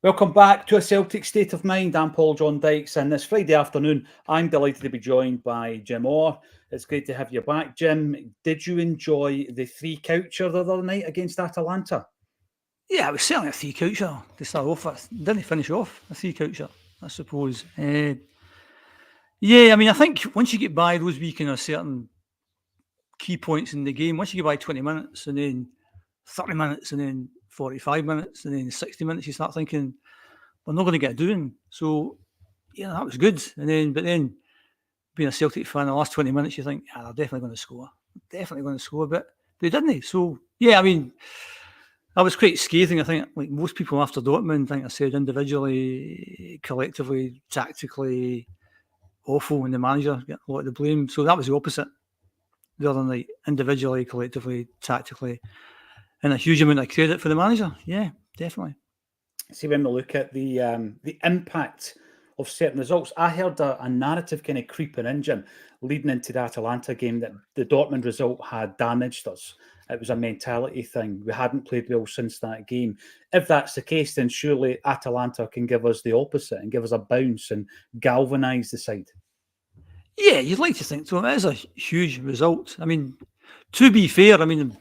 Welcome back to a Celtic State of Mind. I'm Paul John Dykes, and this Friday afternoon, I'm delighted to be joined by Jim Orr. It's great to have you back, Jim. Did you enjoy the three coucher the other night against Atalanta? Yeah, it was certainly a three coucher to start off with. Didn't finish off a three coucher, I suppose. Yeah, I mean, I think once you get by those wee kind of certain key points in the game, once you get by 20 minutes and then 30 minutes and then 45 minutes and then 60 minutes, you start thinking, we're not going to get a doing. So, yeah, that was good. But then being a Celtic fan, the last 20 minutes, you think, yeah, they're definitely going to score. Definitely going to score, but they didn't. So, yeah, I mean, I was quite scathing. I think, like most people after Dortmund, I think I said individually, collectively, tactically, awful, and the manager get a lot of the blame. So that was the opposite the other night, individually, collectively, tactically, and a huge amount of credit for the manager. Yeah, definitely. See, when we look at the impact of certain results, I heard a narrative kind of creeping in, Jim, leading into the Atalanta game that the Dortmund result had damaged us. It was a mentality thing. We hadn't played well since that game. If that's the case, then surely Atalanta can give us the opposite and give us a bounce and galvanise the side. Yeah, you'd like to think so. It is a huge result. I mean, to be fair, I mean,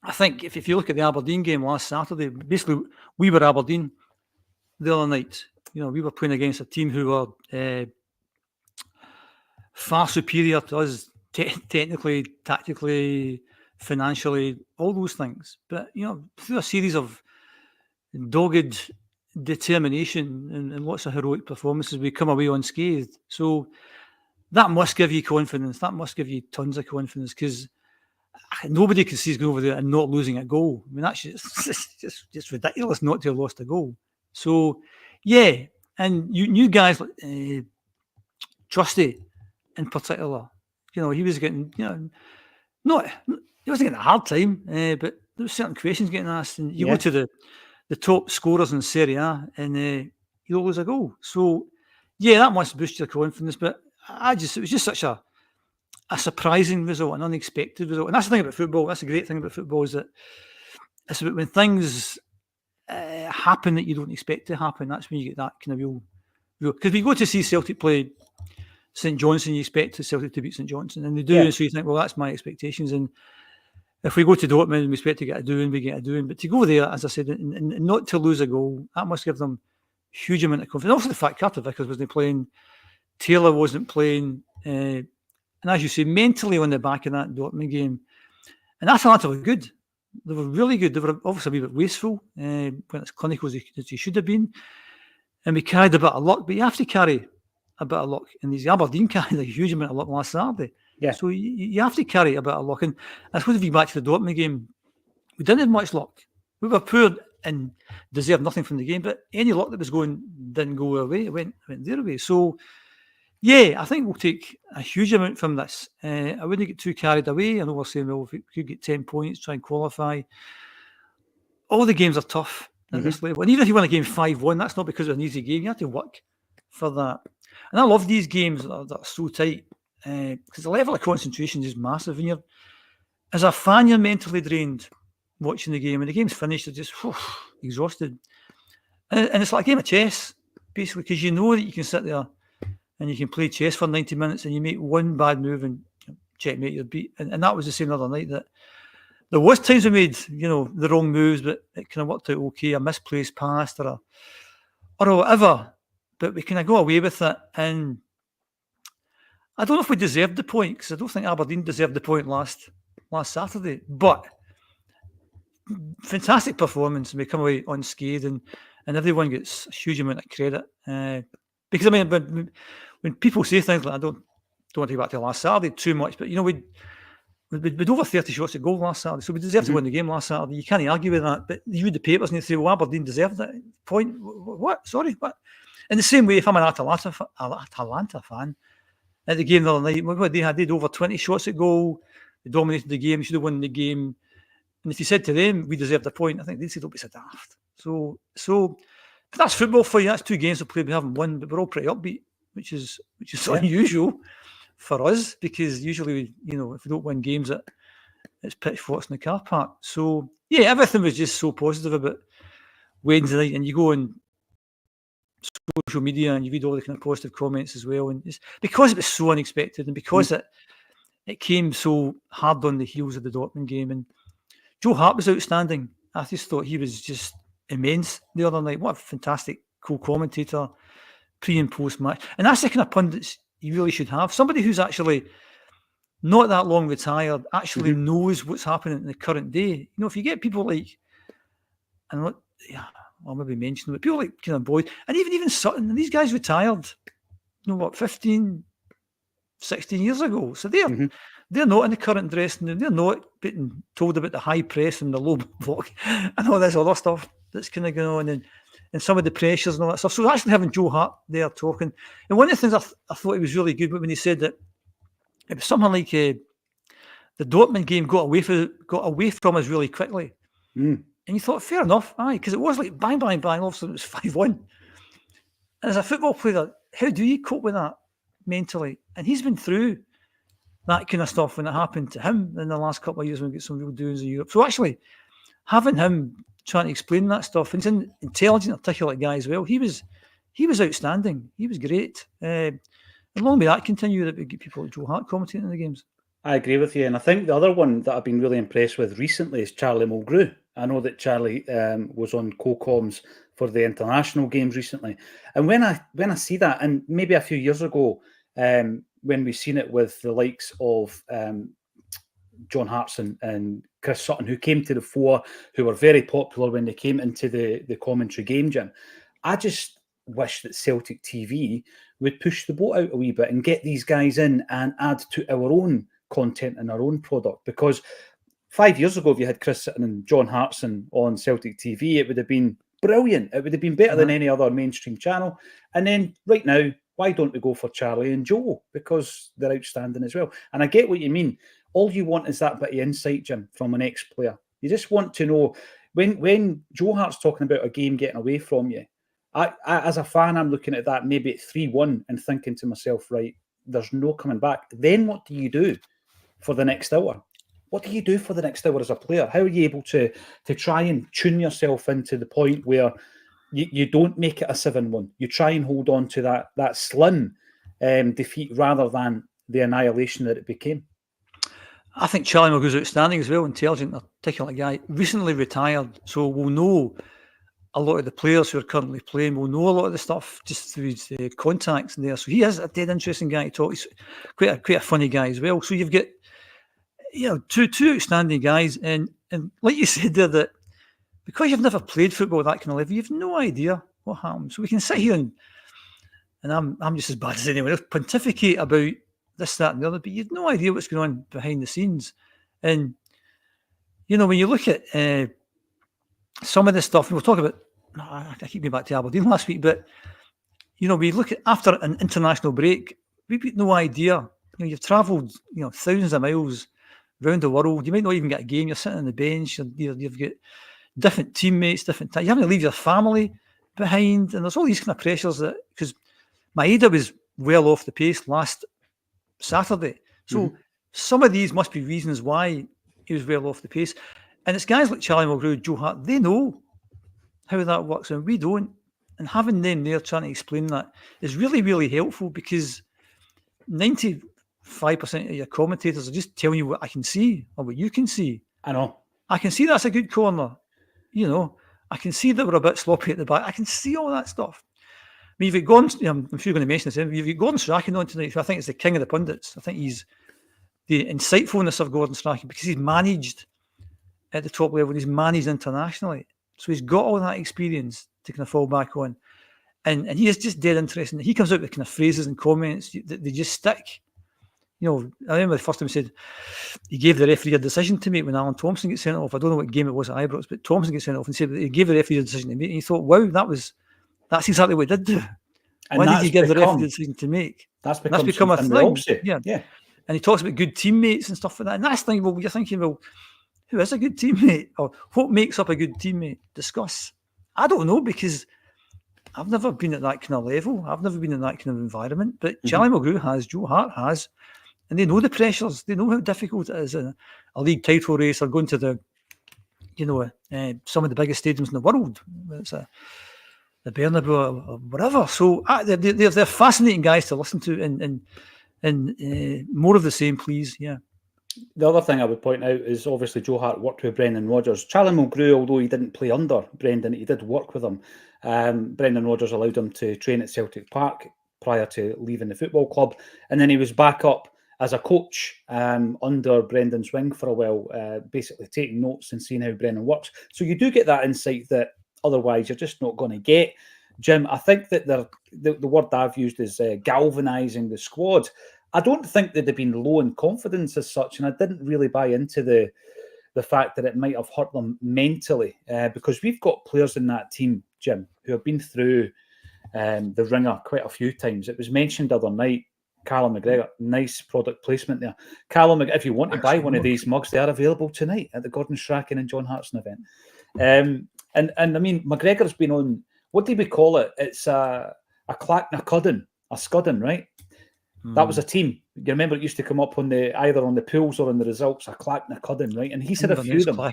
I think if you look at the Aberdeen game last Saturday, basically we were Aberdeen the other night. You know, we were playing against a team who were far superior to us technically, tactically, financially, all those things. But, you know, through a series of dogged determination and lots of heroic performances, we come away unscathed. So that must give you confidence. That must give you tons of confidence because nobody can see us going over there and not losing a goal. I mean, that's just ridiculous not to have lost a goal. So, yeah, and you guys like Trusty in particular, you know, he was getting, you know, he wasn't getting a hard time, but there were certain questions getting asked, and you go to the top scorers in Serie A, and you lose a goal. So, yeah, that must boost your confidence. But it was just such a surprising result, an unexpected result, and that's the thing about football. That's the great thing about football is that it's about when things happen that you don't expect to happen. That's when you get that kind of real. Because we go to see Celtic play St Johnstone, you expect Celtic to beat St Johnstone, and they do. Yeah. So you think, well, that's my expectations. And if we go to Dortmund and we expect to get a doing, we get a doing. But to go there, as I said, and not to lose a goal, that must give them huge amount of confidence. Also, the fact Carter Vickers wasn't playing, Taylor wasn't playing, and as you say, mentally on the back of that Dortmund game, and Atalanta were good. They were really good. They were obviously a wee bit wasteful, when as clinical as they should have been. And we carried a bit of luck, but you have to carry a bit of luck. And these Aberdeen carried a huge amount of luck last Saturday. Yeah. So you have to carry a bit of luck. And I suppose if you go back to the Dortmund game, we didn't have much luck. We were poor and deserved nothing from the game, but any luck that was going didn't go our way. It went their way. So, yeah, I think we'll take a huge amount from this. I wouldn't get too carried away. I know we're saying, well, if we could get 10 points, try and qualify. All the games are tough at this level. And even if you win a game 5-1, that's not because it's an easy game. You have to work for that. And I love these games that are so tight because the level of concentration is massive. And as a fan, you're mentally drained watching the game. And the game's finished, you're just exhausted. And it's like a game of chess, basically, because you know that you can sit there and you can play chess for 90 minutes and you make one bad move and checkmate, you're beat. And that was the same the other night, that there was times we made, you know, the wrong moves, but it kind of worked out okay, a misplaced pass or whatever. But we kind of go away with it. And I don't know if we deserved the point, because I don't think Aberdeen deserved the point last Saturday. But fantastic performance, and we come away unscathed, and everyone gets a huge amount of credit. Because, I mean, when people say things like, I don't want to go back to last Saturday too much, but, you know, we'd over 30 shots at goal last Saturday, so we deserved to win the game last Saturday. You can't argue with that. But you read the papers and you say, well, Aberdeen deserved that point. What? Sorry, what? In the same way, if I'm an Atalanta fan, at the game the other night, what they had over 20 shots at goal. They dominated the game. They should have won the game. And if you said to them, we deserved a point, I think they'd say, don't be so daft. So but that's football for you. That's 2 games we played. We haven't won, but we're all pretty upbeat, which is unusual for us, because usually, you know, if we don't win games, it's pitchforks in the car park. So, yeah, everything was just so positive about Wednesday night, and you go on social media and you read all the kind of positive comments as well. And it's because it was so unexpected, and because it came so hard on the heels of the Dortmund game. And Joe Hart was outstanding. I just thought he was just immense the other night. What a fantastic co-commentator, pre and post match. And that's the kind of pundits you really should have. Somebody who's actually not that long retired, actually knows what's happening in the current day. You know, if you get people like, and what, yeah, I'll maybe mention them, but people like kind of Boyd, and even Sutton, and these guys retired, 15, 16 years ago. So they're not in the current dressing room. They're not getting told about the high press and the low block and all this other stuff that's kind of going on, and some of the pressures and all that stuff. So actually having Joe Hart there talking, and one of the things I thought he was really good when he said that it was something like the Dortmund game got away from us really quickly. And you thought, fair enough, because it was like bang, bang, bang, all of a sudden it was 5-1. And as a football player, how do you cope with that mentally? And he's been through that kind of stuff when it happened to him in the last couple of years when we get some real doings in Europe. So actually, having him trying to explain that stuff, and he's an intelligent, articulate guy as well, he was outstanding. He was great. And long may that continue, that we get people like Joe Hart commentating in the games. I agree with you. And I think the other one that I've been really impressed with recently is Charlie Mulgrew. I know that Charlie was on co-coms for the international games recently. And when I see that, and maybe a few years ago, when we've seen it with the likes of John Hartson and Chris Sutton, who came to the fore, who were very popular when they came into the commentary game, Jim, I just wish that Celtic TV would push the boat out a wee bit and get these guys in and add to our own content and our own product. Because 5 years ago, if you had Chris Sutton and John Hartson on Celtic TV, it would have been brilliant. It would have been better than any other mainstream channel. And then right now, why don't we go for Charlie and Joe? Because they're outstanding as well. And I get what you mean. All you want is that bit of insight, Jim, from an ex-player. You just want to know, when Joe Hart's talking about a game getting away from you, I as a fan, I'm looking at that maybe at 3-1 and thinking to myself, right, there's no coming back. Then what do you do for the next hour? What do you do for the next hour as a player? How are you able to try and tune yourself into the point where you don't make it a 7-1? You try and hold on to that slim defeat rather than the annihilation that it became. I think Charlie Mulgrew's outstanding as well, intelligent, articulate guy, recently retired, so we'll know a lot of the players who are currently playing. We'll know a lot of the stuff just through his contacts in there. So he is a dead interesting guy to talk. He's quite a funny guy as well. So you've got two outstanding guys, and like you said there, that because you've never played football at that kind of level, you've no idea what happens. So we can sit here and I'm just as bad as anyone else, pontificate about this, that, and the other, but you've no idea what's going on behind the scenes. And when you look at some of this stuff, and we'll talk about, I keep going back to Aberdeen last week, but we look at after an international break, we've got no idea. You've travelled thousands of miles around the world. You might not even get a game. You're sitting on the bench. You've got different teammates, different time. You having to leave your family behind, and there's all these kind of pressures that, because Maeda was well off the pace last Saturday, so some of these must be reasons why he was well off the pace. And it's guys like Charlie Mulgrew, Joe Hart, they know how that works, and we don't. And having them there trying to explain that is really, really helpful, because 95% of your commentators are just telling you what I can see or what you can see. I know. I can see that's a good corner. I can see that we're a bit sloppy at the back. I can see all that stuff. I mean, you've got Gordon, I'm sure you're going to mention this, you've got Gordon Strachan on tonight, who I think is the king of the pundits. I think he's the insightfulness of Gordon Strachan, because he's managed at the top level, he's managed internationally. So he's got all that experience to kind of fall back on. And he is just dead interesting. He comes out with kind of phrases and comments that they just stick. I remember the first time he said he gave the referee a decision to make when Alan Thompson gets sent off. I don't know what game it was at Ibrox, but Thompson gets sent off, and said he gave the referee a decision to make. And he thought, wow, that's exactly what he did do. And why did he give the referee a decision to make? That's become a thing. Yeah. And he talks about good teammates and stuff like that. And that's the thing, you're thinking, who is a good teammate? Or what makes up a good teammate? Discuss. I don't know, because I've never been at that kind of level. I've never been in that kind of environment. But Charlie Mulgrew has, Joe Hart has, and they know the pressures. They know how difficult it is in a league title race, or going to the some of the biggest stadiums in the world. It's the Bernabeu or whatever. So they're fascinating guys to listen to, and more of the same, please. Yeah. The other thing I would point out is obviously Joe Hart worked with Brendan Rodgers. Charlie Mulgrew, although he didn't play under Brendan, he did work with him. Brendan Rodgers allowed him to train at Celtic Park prior to leaving the football club. And then he was back up as a coach under Brendan's wing for a while, basically taking notes and seeing how Brendan works. So you do get that insight that otherwise you're just not going to get. Jim, I think that the word I've used is galvanising the squad. I don't think they'd have been low in confidence as such, and I didn't really buy into the fact that it might have hurt them mentally, because we've got players in that team, Jim, who have been through the ringer quite a few times. It was mentioned the other night, Callum McGregor, nice product placement there. Callum, if you want to buy one of these mugs, they are available tonight at the Gordon Strachan and John Hartson event. And I mean, McGregor's been on, what do we call it? It's a Clacknacuddin, a Scuddin, right? That was a team. You remember it used to come up on either on the pools or on the results, a Clacknacuddin, right? And he said a few of them.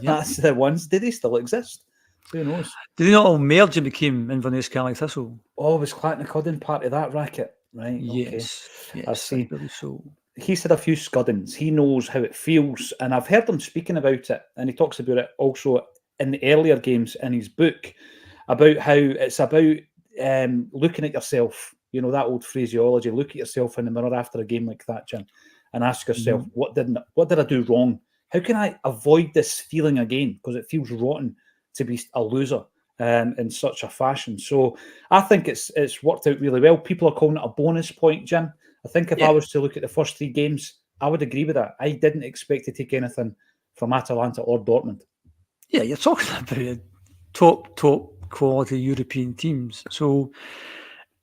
Yeah. That's the ones. Do they still exist? Who knows? Did they not all merge and became Inverness Celtic Thistle? Oh, was Clacknacuddin part of that racket? Right. Yes. Okay. Yes, I see. I believe so. He said a few Scuddins. He knows how it feels. And I've heard him speaking about it. And he talks about it also in the earlier games in his book, about how it's about looking at yourself. You know, that old phraseology, look at yourself in the mirror after a game like that, Jim, and ask yourself, what did I do wrong? How can I avoid this feeling again? Because it feels rotten to be a loser in such a fashion. So I think it's worked out really well. People are calling it a bonus point, Jim. I think if I was to look at the first three games, I would agree with that. I didn't expect to take anything from Atalanta or Dortmund. Yeah, you're talking about top quality European teams. So,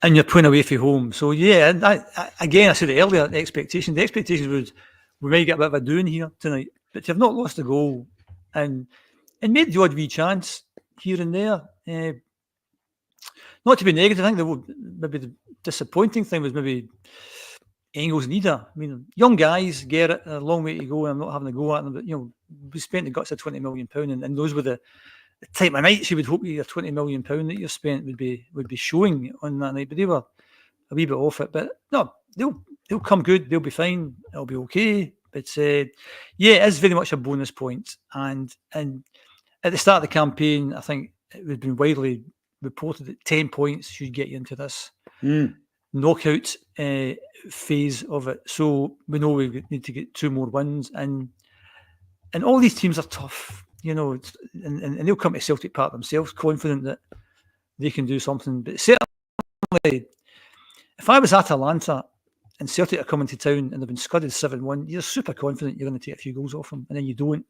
and you're playing away from home. So yeah, I said it earlier, the expectations was we might get a bit of a doing here tonight, but you've not lost a goal and made the odd wee chance here and there. Not to be negative, I think maybe the disappointing thing was maybe Engels and Ida. I mean, young guys, get it, a long way to go, and I'm not having a go at them, but we spent the guts of £20 million, and those were the type of nights you would hope your £20 million that you've spent would be showing on that night, but they were a wee bit off it. But no, they'll come good, they'll be fine, it'll be okay. But yeah, it is very much a bonus point. And at the start of the campaign, I think it would have been widely reported that 10 points should get you into this knockout phase of it. So we know we need to get 2 more wins, and all these teams are tough. And they'll come to Celtic Park themselves confident that they can do something. But certainly, if I was Atalanta and Celtic are coming to town and they've been scudded 7-1, you're super confident you're going to take a few goals off them, and then you don't.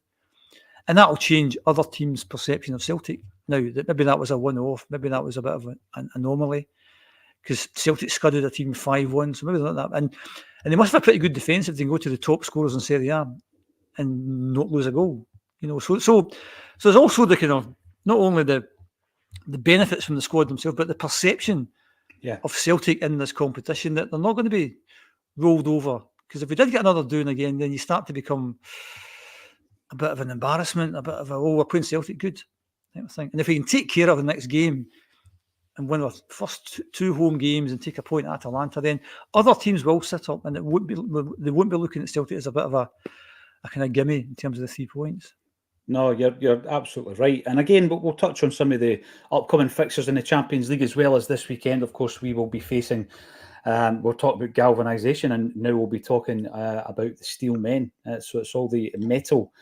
And that'll change other teams' perception of Celtic. Now, maybe that was a one-off, maybe that was a bit of an anomaly, because Celtic scudded a team 5-1, so maybe not that. And they must have a pretty good defence if they can go to the top scorers in Serie A and not lose a goal. So there's also the kind of not only the benefits from the squad themselves, but the perception of Celtic in this competition that they're not going to be rolled over. Because if we did get another doing again, then you start to become a bit of an embarrassment, a bit of we're playing Celtic good type of thing. And if we can take care of the next game and win our first 2 home games and take a point at Atalanta, then other teams will sit up, and they won't be looking at Celtic as a bit of a kind of gimme in terms of the 3 points. No, you're absolutely right. And again, we'll touch on some of the upcoming fixtures in the Champions League as well as this weekend. Of course, we will be facing, we'll talk about galvanisation, and now we'll be talking about the steel men. So it's all the metal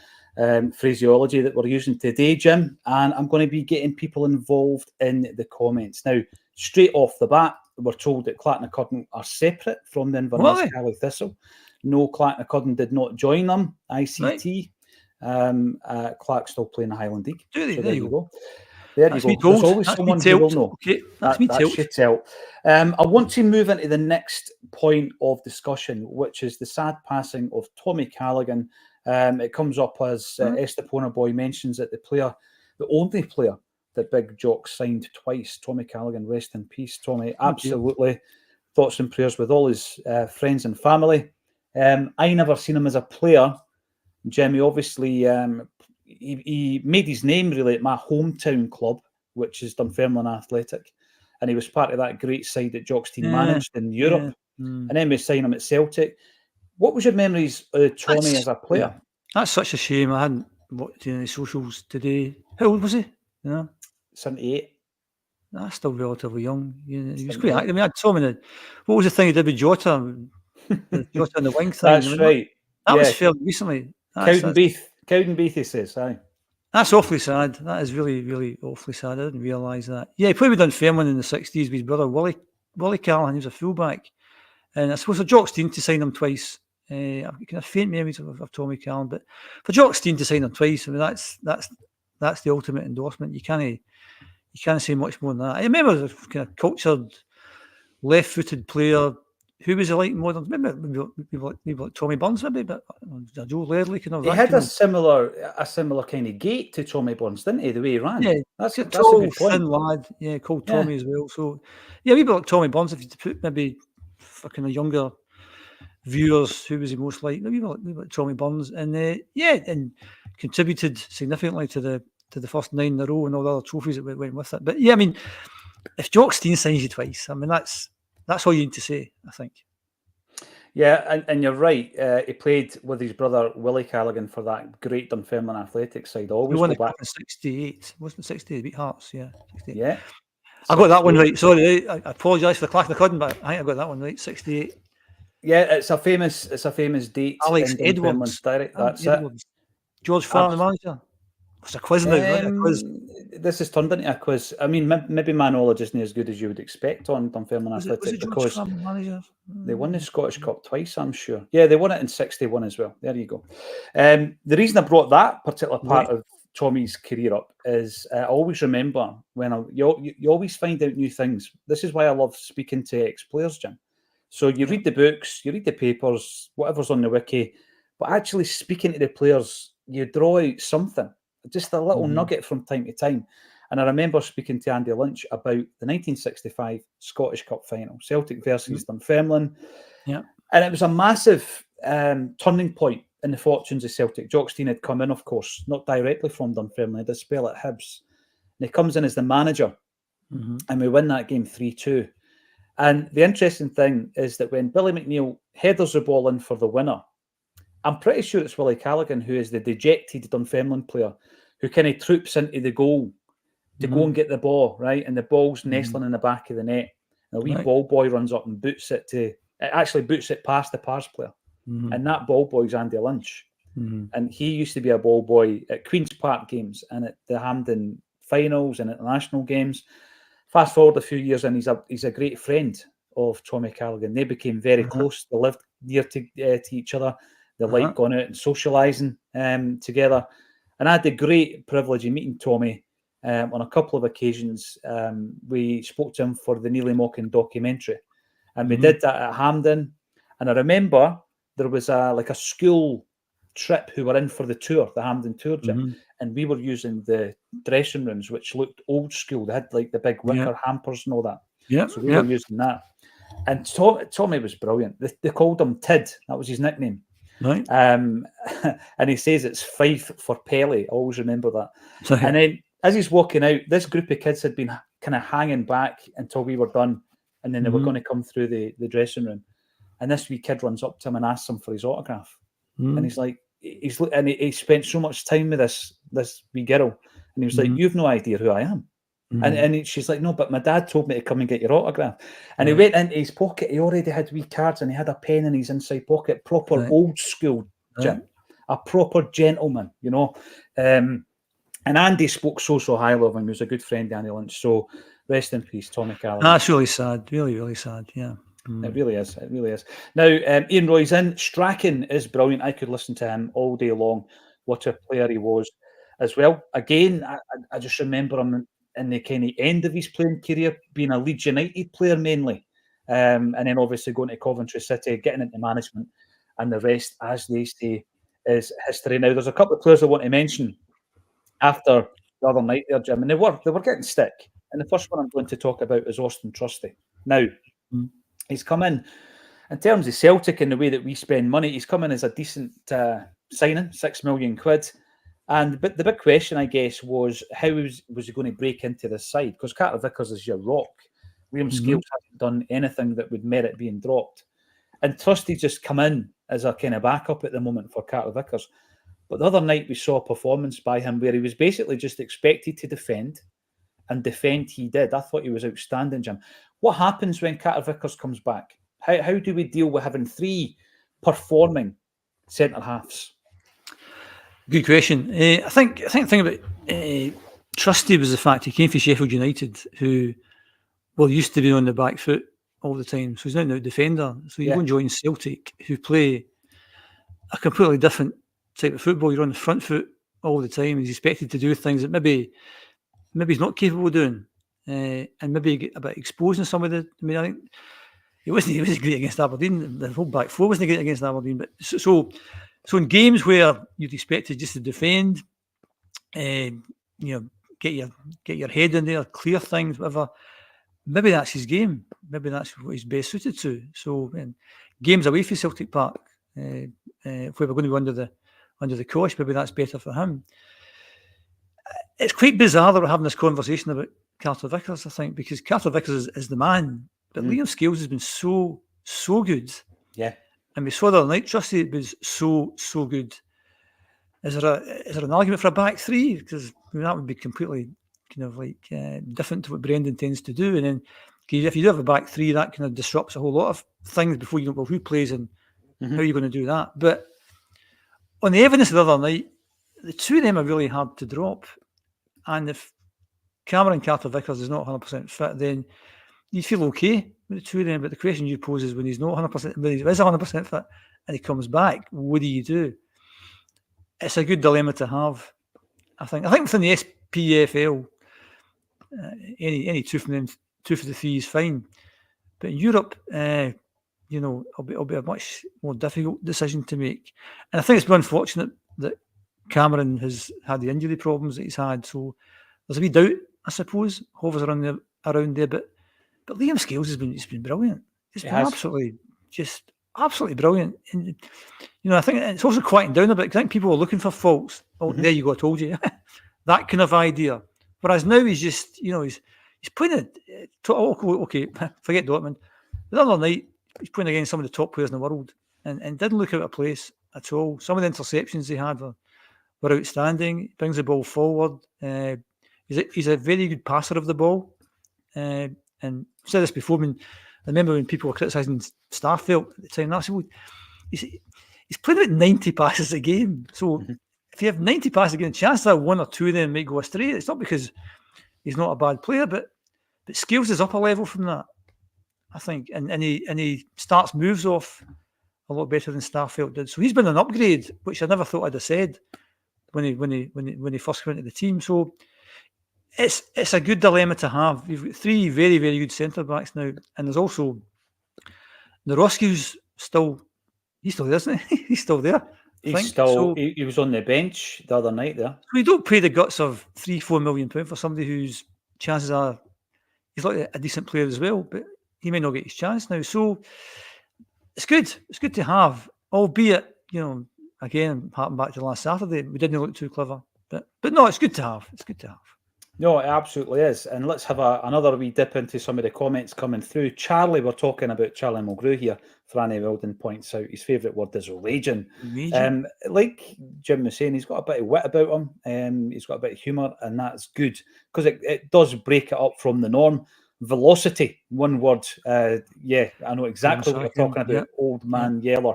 phraseology that we're using today, Jim. And I'm going to be getting people involved in the comments. Now, straight off the bat, we're told that Clacknacuddin are separate from the Inverness Celtic Thistle. No, Clacknacuddin did not join them, ICT. Right. Clark still playing the Highland League. So there you go. There you go. There's always someone who will know. Okay, that's me tell. I want to move into the next point of discussion, which is the sad passing of Tommy Callaghan. It comes up as Estepona Boy mentions that the only player that Big Jock signed twice, Tommy Callaghan, rest in peace, Tommy. Absolutely. Thoughts and prayers with all his friends and family. I never seen him as a player. Jimmy, obviously, he made his name really at my hometown club, which is Dunfermline Athletic, and he was part of that great side that Jockstein managed in Europe. And then we signed him at Celtic. What was your memories of Tommy as a player? That's such a shame. I hadn't watched any socials today. How old was he? 78. That's still relatively young. He was quite active. I mean, I saw him what was the thing he did with Jota? The Jota on the wing thing. That's right. That was fairly recently. Cowdenbeath, he says, aye. That's awfully sad. That is really, really awfully sad. I didn't realise that. Yeah, he played with Dunfermline in the 60s with his brother, Willie Callaghan. He was a fullback. And I suppose for Jockstein to sign him twice, I've kind of faint memories of Tommy Callaghan, but for Jockstein to sign him twice, I mean, that's the ultimate endorsement. You can't say much more than that. I remember a kind of cultured, left-footed player. Who was he like modern? Maybe like Tommy Burns, maybe, but Joe Ledley kind of. He had a similar kind of gait to Tommy Burns, didn't he? The way he ran. Yeah, that's a tall, good point. thin lad. Yeah, called Tommy as well. So, yeah, maybe like Tommy Burns. If you put maybe for kind of younger viewers, who was he most like? Maybe like Tommy Burns, and and contributed significantly to the first 9 in a row and all the other trophies that went with it. But yeah, I mean, if Jockstein signs you twice, I mean that's all you need to say, I think. Yeah, and you're right. He played with his brother Willie Callaghan for that great Dunfermline Athletic side. Always won go the cup back in '68. Wasn't it 68? Beat Hearts, yeah. 68. Yeah. I got that one right. Sorry, I apologise for the clack of the cudden, but I think I got that one right. 68. Yeah, it's a famous date. Alex Edwards. That's Edwards. it. George Farr, the manager. It's a quiz now, right? A quiz. This has turned into a quiz. I mean, maybe my knowledge isn't as good as you would expect on Dunfermline Athletic because they won the Scottish Cup twice, I'm sure. Yeah, they won it in 61 as well. There you go. The reason I brought that particular part of Tommy's career up is I always remember when you always find out new things. This is why I love speaking to ex-players, Jim. So you read the books, you read the papers, whatever's on the wiki, but actually speaking to the players, you draw out something. Just a little nugget from time to time. And I remember speaking to Andy Lynch about the 1965 Scottish Cup final, Celtic versus Dunfermline. Yeah. And it was a massive turning point in the fortunes of Celtic. Jockstein had come in, of course, not directly from Dunfermline. He did spell at Hibs. And he comes in as the manager. And we win that game 3-2. And the interesting thing is that when Billy McNeill headers the ball in for the winner, I'm pretty sure it's Willie Callaghan, who is the dejected Dunfermline player, who kind of troops into the goal to go and get the ball, right? And the ball's nestling in the back of the net. And a wee ball boy runs up and boots it past the Pars player. And that ball boy's Andy Lynch. And he used to be a ball boy at Queen's Park games and at the Hampden finals and international games. Fast forward a few years and he's a great friend of Tommy Callaghan. They became very close. They lived near to each other. They liked going out and socialising together. And I had the great privilege of meeting Tommy on a couple of occasions. We spoke to him for the Nearly Mocking documentary. And we did that at Hampden. And I remember there was a school trip who were in for the tour, the Hampden tour, Jim. And we were using the dressing rooms, which looked old school. They had like the big wicker hampers and all that. So we were using that. And Tommy was brilliant. They called him Tid. That was his nickname. Right. And he says it's Fife for Pelly. I always remember that. And then as he's walking out, this group of kids had been kind of hanging back until we were done. And then they were going to come through the dressing room. And this wee kid runs up to him and asks him for his autograph. And he's like, he spent so much time with this wee girl. And he was like, you've no idea who I am. And she's like, no, but my dad told me to come and get your autograph. And he went into his pocket. He already had wee cards and he had a pen in his inside pocket. Proper old school, Jim. A proper gentleman, you know. And Andy spoke so highly of him. He was a good friend, Andy Lynch. So rest in peace, Tommy Callaghan. That's really sad. Really, really sad. Yeah. It really is. It really is. Now, Ian Roy's in. Strachan is brilliant. I could listen to him all day long. What a player he was as well. Again, I just remember him in the kind of end of his playing career, being a Leeds United player mainly. And then obviously going to Coventry City, getting into management. And the rest, as they say, is history. Now, there's a couple of players I want to mention after the other night there, Jim. And they were getting stick. And the first one I'm going to talk about is Austin Trusty. Now, he's come in terms of Celtic and the way that we spend money, he's come in as a decent signing, £6 million. But the big question, I guess, was how was he going to break into this side? Because Carter Vickers is your rock. Liam Scales hasn't done anything that would merit being dropped. And Trusty just come in as a kind of backup at the moment for Carter Vickers. But the other night we saw a performance by him where he was basically just expected to defend, and defend he did. I thought he was outstanding, Jim. What happens when Carter Vickers comes back? How do we deal with having three performing centre halves? Good question. I think the thing about Trusty was the fact he came from Sheffield United, who used to be on the back foot all the time. So he's now a defender. So you go and join Celtic, who play a completely different type of football. You're on the front foot all the time. He's expected to do things that maybe he's not capable of doing, and maybe get a bit exposing some of the. I mean, I think he wasn't great against Aberdeen. The whole back four wasn't great against Aberdeen. But so in games where you'd expect to just to defend, get your head in there, clear things, whatever. Maybe that's his game. Maybe that's what he's best suited to. So games away from Celtic Park, if we were going to be under the cosh, maybe that's better for him. It's quite bizarre that we're having this conversation about Carter Vickers, I think, because Carter Vickers is the man, but Liam Scales has been so good. Yeah. And we saw the other night, Trusty was so good. Is there an argument for a back three? Because that would be completely kind of like different to what Brendan tends to do. And then if you do have a back three, that kind of disrupts a whole lot of things before you know, well, who plays and how are you going to do that? But on the evidence of the other night, the two of them are really hard to drop. And if Cameron Carter Vickers is not 100% fit, then you feel okay with the two of them. But the question you pose is when he's not 100%, when he is 100% fit and he comes back, what do you do? It's a good dilemma to have. I think within the SPFL, any two from them, 2 for the 3 is fine. But in Europe, it'll be a much more difficult decision to make. And I think it's been unfortunate that Cameron has had the injury problems that he's had. So there's a wee doubt, I suppose, hovers around there. But Liam Scales has been brilliant. He's been absolutely brilliant. And, I think it's also quieting down a bit because I think people are looking for faults. Oh, there you go, I told you. That kind of idea. Whereas now he's just, he's playing okay, forget Dortmund. The other night, he's playing against some of the top players in the world and didn't look out of place at all. Some of the interceptions he had were outstanding. He brings the ball forward. He's a very good passer of the ball. And I've said this before. I remember when people were criticising Starfelt at the time. That's he's playing about 90 passes a game. So if you have 90 passes a game, the chance that one or two of them may go astray. It's not because he's not a bad player, but Scales is up a level from that, I think, and he starts moves off a lot better than Starfelt did. So he's been an upgrade, which I never thought I'd have said when he first came into the team. So it's a good dilemma to have. You've got 3 very, very good centre backs now, and there's also Naroski's he's still there, isn't he? He's still there. He was on the bench the other night there. We don't pay the guts of £3-4 million for somebody whose chances are he's like a decent player as well, but he may not get his chance now. So it's good. It's good to have, albeit, again, harking back to last Saturday, we didn't look too clever. But no, it's good to have. It's good to have. No, it absolutely is. And let's have another wee dip into some of the comments coming through. Charlie, we're talking about Charlie Mulgrew here. Franny Weldon points out his favourite word is raging. Like Jim was saying, he's got a bit of wit about him. He's got a bit of humour, and that's good because it does break it up from the norm. Velocity, one word. I know exactly what you're talking about. Yep. Old man Yeller.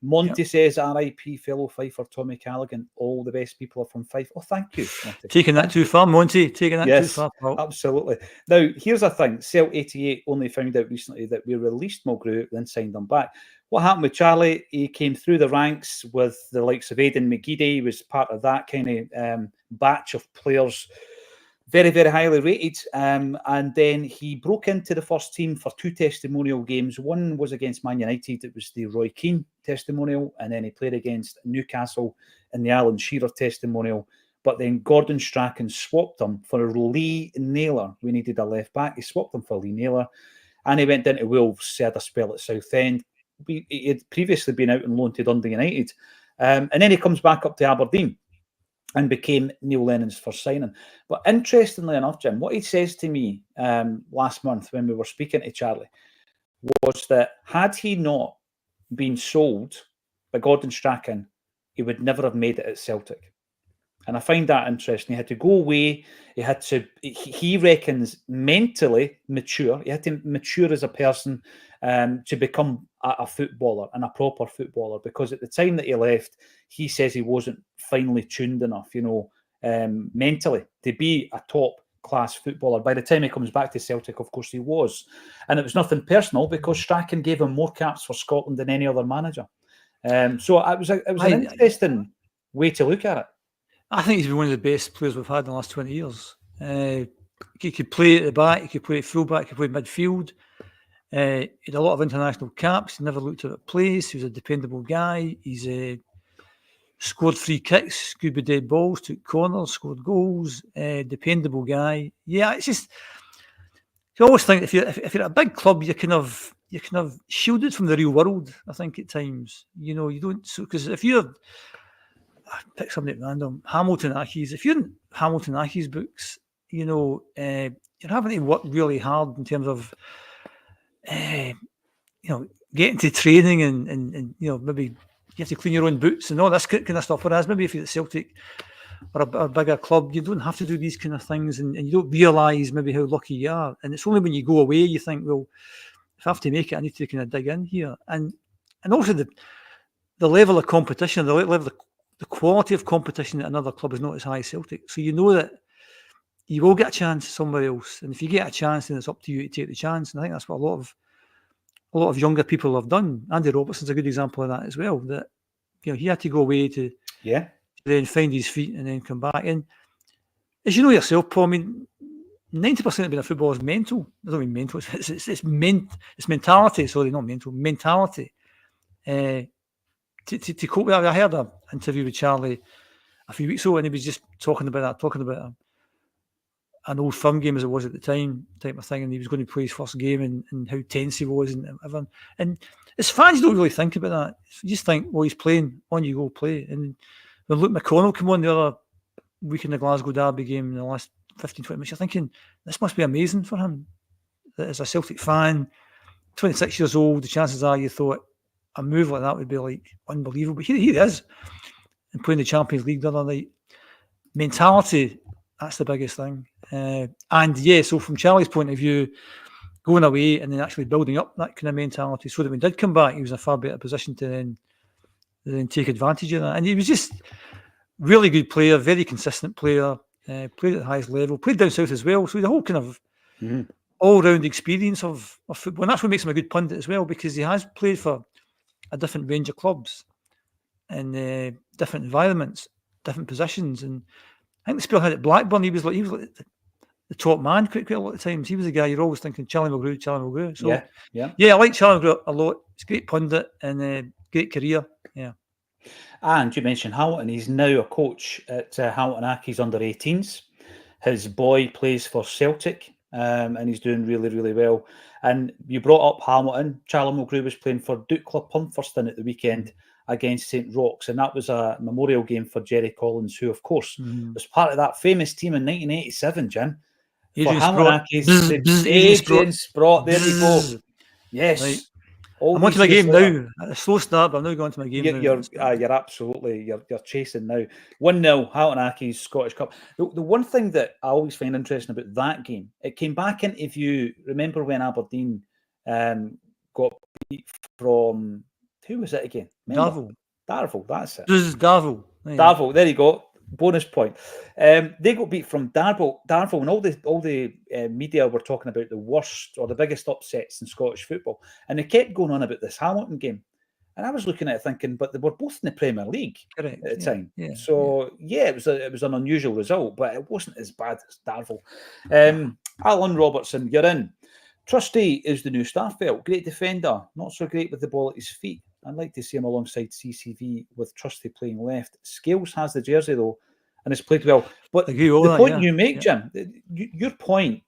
Monty says, R.I.P. fellow Fifer Tommy Callaghan. All the best people are from Fife. Oh, thank you, Monty. Taking that too far, Monty. Taking that too far. Yes, absolutely. Now, here's the thing. Celt88 only found out recently that we released Mulgrew, then signed him back. What happened with Charlie? He came through the ranks with the likes of Aidan McGeady. He was part of that kind of batch of players. Very, very highly rated. And then he broke into the first team for 2 testimonial games. One was against Man United. It was the Roy Keane testimonial. And then he played against Newcastle in the Alan Shearer testimonial. But then Gordon Strachan swapped him for Lee Naylor. We needed a left back. He swapped him for Lee Naylor. And he went down to Wolves, had a spell at Southend. He had previously been out and loaned to Dundee United. And then he comes back up to Aberdeen. and became Neil Lennon's first signing. But interestingly enough, Jim, what he says to me last month when we were speaking to Charlie was that had he not been sold by Gordon Strachan, he would never have made it at Celtic. And I find that interesting. He had to go away. He had to, he reckons, mentally mature. He had to mature as a person to become a footballer and a proper footballer. Because at the time that he left, he says he wasn't finely tuned enough, mentally to be a top class footballer. By the time he comes back to Celtic, of course, he was. And it was nothing personal because Strachan gave him more caps for Scotland than any other manager. So it was an interesting way to look at it. I think he's been one of the best players we've had in the last 20 years. He could play at the back, he could play at full-back, he could play midfield. He had a lot of international caps, he never looked out of place, he was a dependable guy. He's scored free kicks, scuba dead balls, took corners, scored goals, dependable guy. Yeah, it's just, you always think if you're at a big club, you're kind of shielded from the real world, I think, at times. You don't, because if you're, pick somebody at random, Hamilton Accies. If you're in Hamilton Accies books, you're having to work really hard in terms of, getting to training and maybe you have to clean your own boots and all this kind of stuff. Whereas maybe if you're at Celtic or a bigger club, you don't have to do these kind of things and you don't realise maybe how lucky you are. And it's only when you go away you think, well, if I have to make it, I need to kind of dig in here. And also the level of competition, the quality of competition at another club is not as high as Celtic. So you know that you will get a chance somewhere else. And if you get a chance, then it's up to you to take the chance. And I think that's what a lot of younger people have done. Andy Robertson's a good example of that as well. That he had to go away to then find his feet and then come back. And as you know yourself, Paul, 90% of being a footballer is mental. I don't mean mental. It's mentality. Sorry, not mental. Mentality. To cope with that, I heard an interview with Charlie a few weeks ago, and he was just talking about an old firm game as it was at the time, type of thing, and he was going to play his first game and how tense he was and everything. And as fans, you don't really think about that. You just think, well, he's playing, on you go, play. And when Luke McConnell came on the other week in the Glasgow Derby game in the last 15, 20 minutes, you're thinking, this must be amazing for him. As a Celtic fan, 26 years old, the chances are you thought a move like that would be like unbelievable. But here he is, and playing the Champions League the other night. Mentality, that's the biggest thing. So from Charlie's point of view, going away and then actually building up that kind of mentality so that when he did come back, he was in a far better position to then take advantage of that. And he was just really good player, very consistent player, played at the highest level, played down south as well. So the whole kind of all-round experience of football. And that's what makes him a good pundit as well, because he has played for a different range of clubs in different environments, different positions. And I think the spell had at Blackburn, he was like the top man quite a lot of times. He was the guy you're always thinking, Charlie Mulgrew. So I like Charlie Mulgrew a lot. He's a great pundit and great career. Yeah. And you mentioned Hamilton. He's now a coach at Hamilton Accies under 18s. His boy plays for Celtic, and he's doing really, really well. And you brought up Hamilton. Charlie Mulgrew was playing for Dukla Pumferston at the weekend against St Roch's, and that was a memorial game for Jerry Collins, who, of course, was part of that famous team in 1987, Jim. Adrian Sprott. There you go. Yes. Right. I'm on to my game now. A slow start, but I'm now going to my game now. You're absolutely, you're chasing now. 1-0, Hamilton Accies, Scottish Cup. The one thing that I always find interesting about that game, it came back into view. Remember when Aberdeen got beat from, who was it again? Darvel, that's it. This is Darvel. Darvel, there you go. Bonus point. They got beat from Darvel, and all the media were talking about the worst or the biggest upsets in Scottish football, and they kept going on about this Hamilton game. And I was looking at it thinking, but they were both in the Premier League at the time. Yeah, so it was an unusual result, but it wasn't as bad as Darvel. Alan Robertson, you're in. Trustee is the new Starfelt. Great defender, not so great with the ball at his feet. I'd like to see him alongside CCV with Trustee playing left. Scales has the jersey though, and has played well. But the point you make, Jim, your point,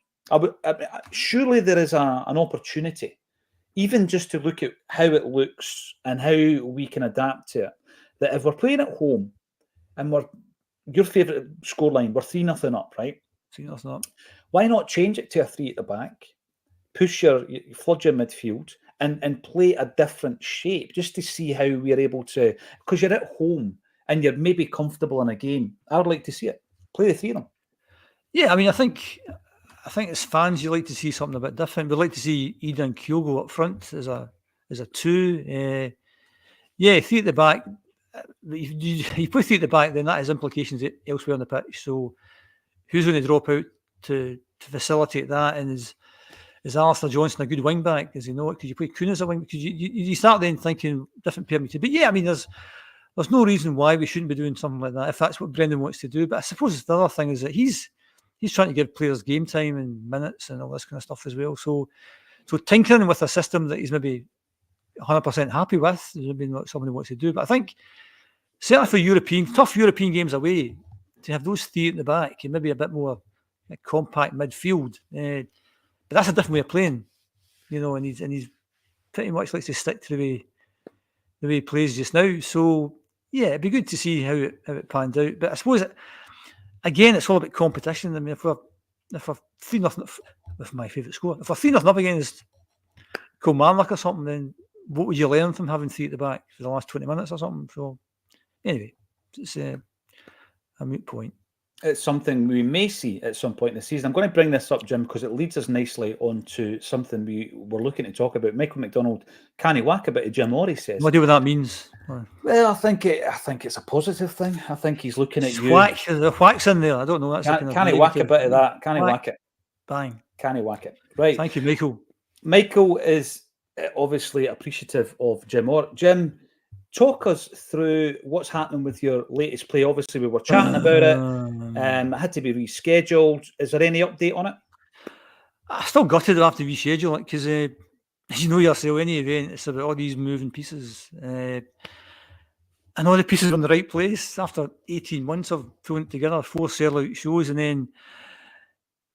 surely there is an opportunity, even just to look at how it looks and how we can adapt to it. That if we're playing at home and we're your favourite scoreline, we're 3-0 up, right? See, that's not. Why not change it to a 3 at the back, push flood your midfield, and play a different shape just to see how we're able to, because you're at home and you're maybe comfortable in a game. I would like to see it. Play the 3 of them. Yeah, I mean, I think as fans, you like to see something a bit different. We'd like to see Ida and Kyogo up front as a 2. Yeah, 3 at the back. You put 3 at the back, then that has implications elsewhere on the pitch. So who's going to drop out to facilitate that? And is Alistair Johnson a good wing back? Does he know it? Could you play Kuhn as a wing? Because you start then thinking different pyramid. But yeah, I mean, there's no reason why we shouldn't be doing something like that if that's what Brendan wants to do. But I suppose the other thing is that he's trying to give players game time and minutes and all this kind of stuff as well. So tinkering with a system that he's maybe 100% happy with is maybe not something he wants to do. But I think certainly for tough European games away, to have those 3 at the back and maybe a bit more compact midfield. But that's a different way of playing, and he's pretty much likes to stick to the way he plays just now. So yeah, it'd be good to see how it pans out. But I suppose again, it's all about competition. I mean, if we're 3-0 with my favourite score, if we're 3-0 up against Kilmarnock or something, then what would you learn from having 3 at the back for the last 20 minutes or something? So anyway, it's a moot point. It's something we may see at some point in the season. I'm going to bring this up, Jim, because it leads us nicely onto something we were looking to talk about. Michael McDonald, can he whack a bit of Jim Laurie says? What do that means? Well, I think it's a positive thing. I think he's looking at you. The whack's in there. I don't know. Can he whack a bit of that? Can he whack it? Bang. Can he whack it? Right. Thank you, Michael. Michael is obviously appreciative of Jim. Jim, talk us through what's happening with your latest play. Obviously, we were chatting about it. It had to be rescheduled. Is there any update on it? I still gutted to have to reschedule it because, as you know yourself, any event, it's about all these moving pieces. And all the pieces are in the right place after 18 months of pulling it together, 4 sellout shows, and then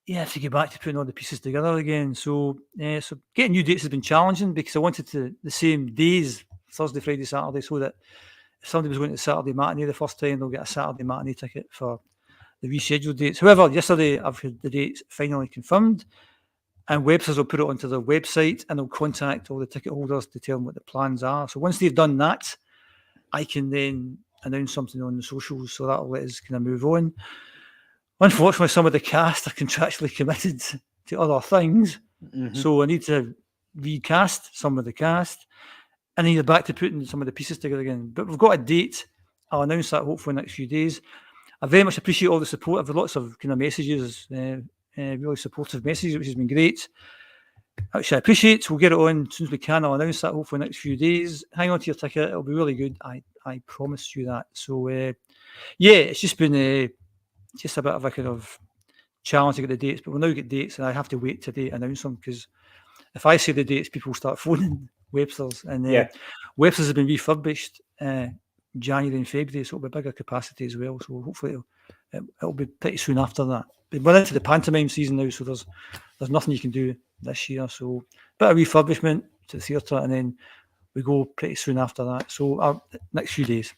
you have to get back to putting all the pieces together again. So getting new dates has been challenging because I wanted the same days, Thursday, Friday, Saturday, so that if somebody was going to Saturday matinee the first time, they'll get a Saturday matinee ticket for the rescheduled dates. However, yesterday I've had the dates finally confirmed, and Websters will put it onto their website and they'll contact all the ticket holders to tell them what the plans are. So once they've done that, I can then announce something on the socials, so that'll let us kind of move on. Unfortunately, some of the cast are contractually committed to other things, so I need to recast some of the cast, and then you're back to putting some of the pieces together again. But we've got a date. I'll announce that hopefully in the next few days. I very much appreciate all the support. I've had lots of kind of messages, really supportive messages, which has been great. Which I appreciate. We'll get it on as soon as we can. I'll announce that hopefully in the next few days. Hang on to your ticket. It'll be really good. I promise you that. So, yeah, it's just been just a bit of a kind of challenge to get the dates. But we'll now get dates, and I have to wait today to announce them because if I say the dates, people start phoning Websters. And Websters has been refurbished January and February, so it'll be bigger capacity as well. So hopefully it'll be pretty soon after that. But we're into the pantomime season now, so there's nothing you can do this year. So bit of refurbishment to the theatre, and then we go pretty soon after that. So our next few days.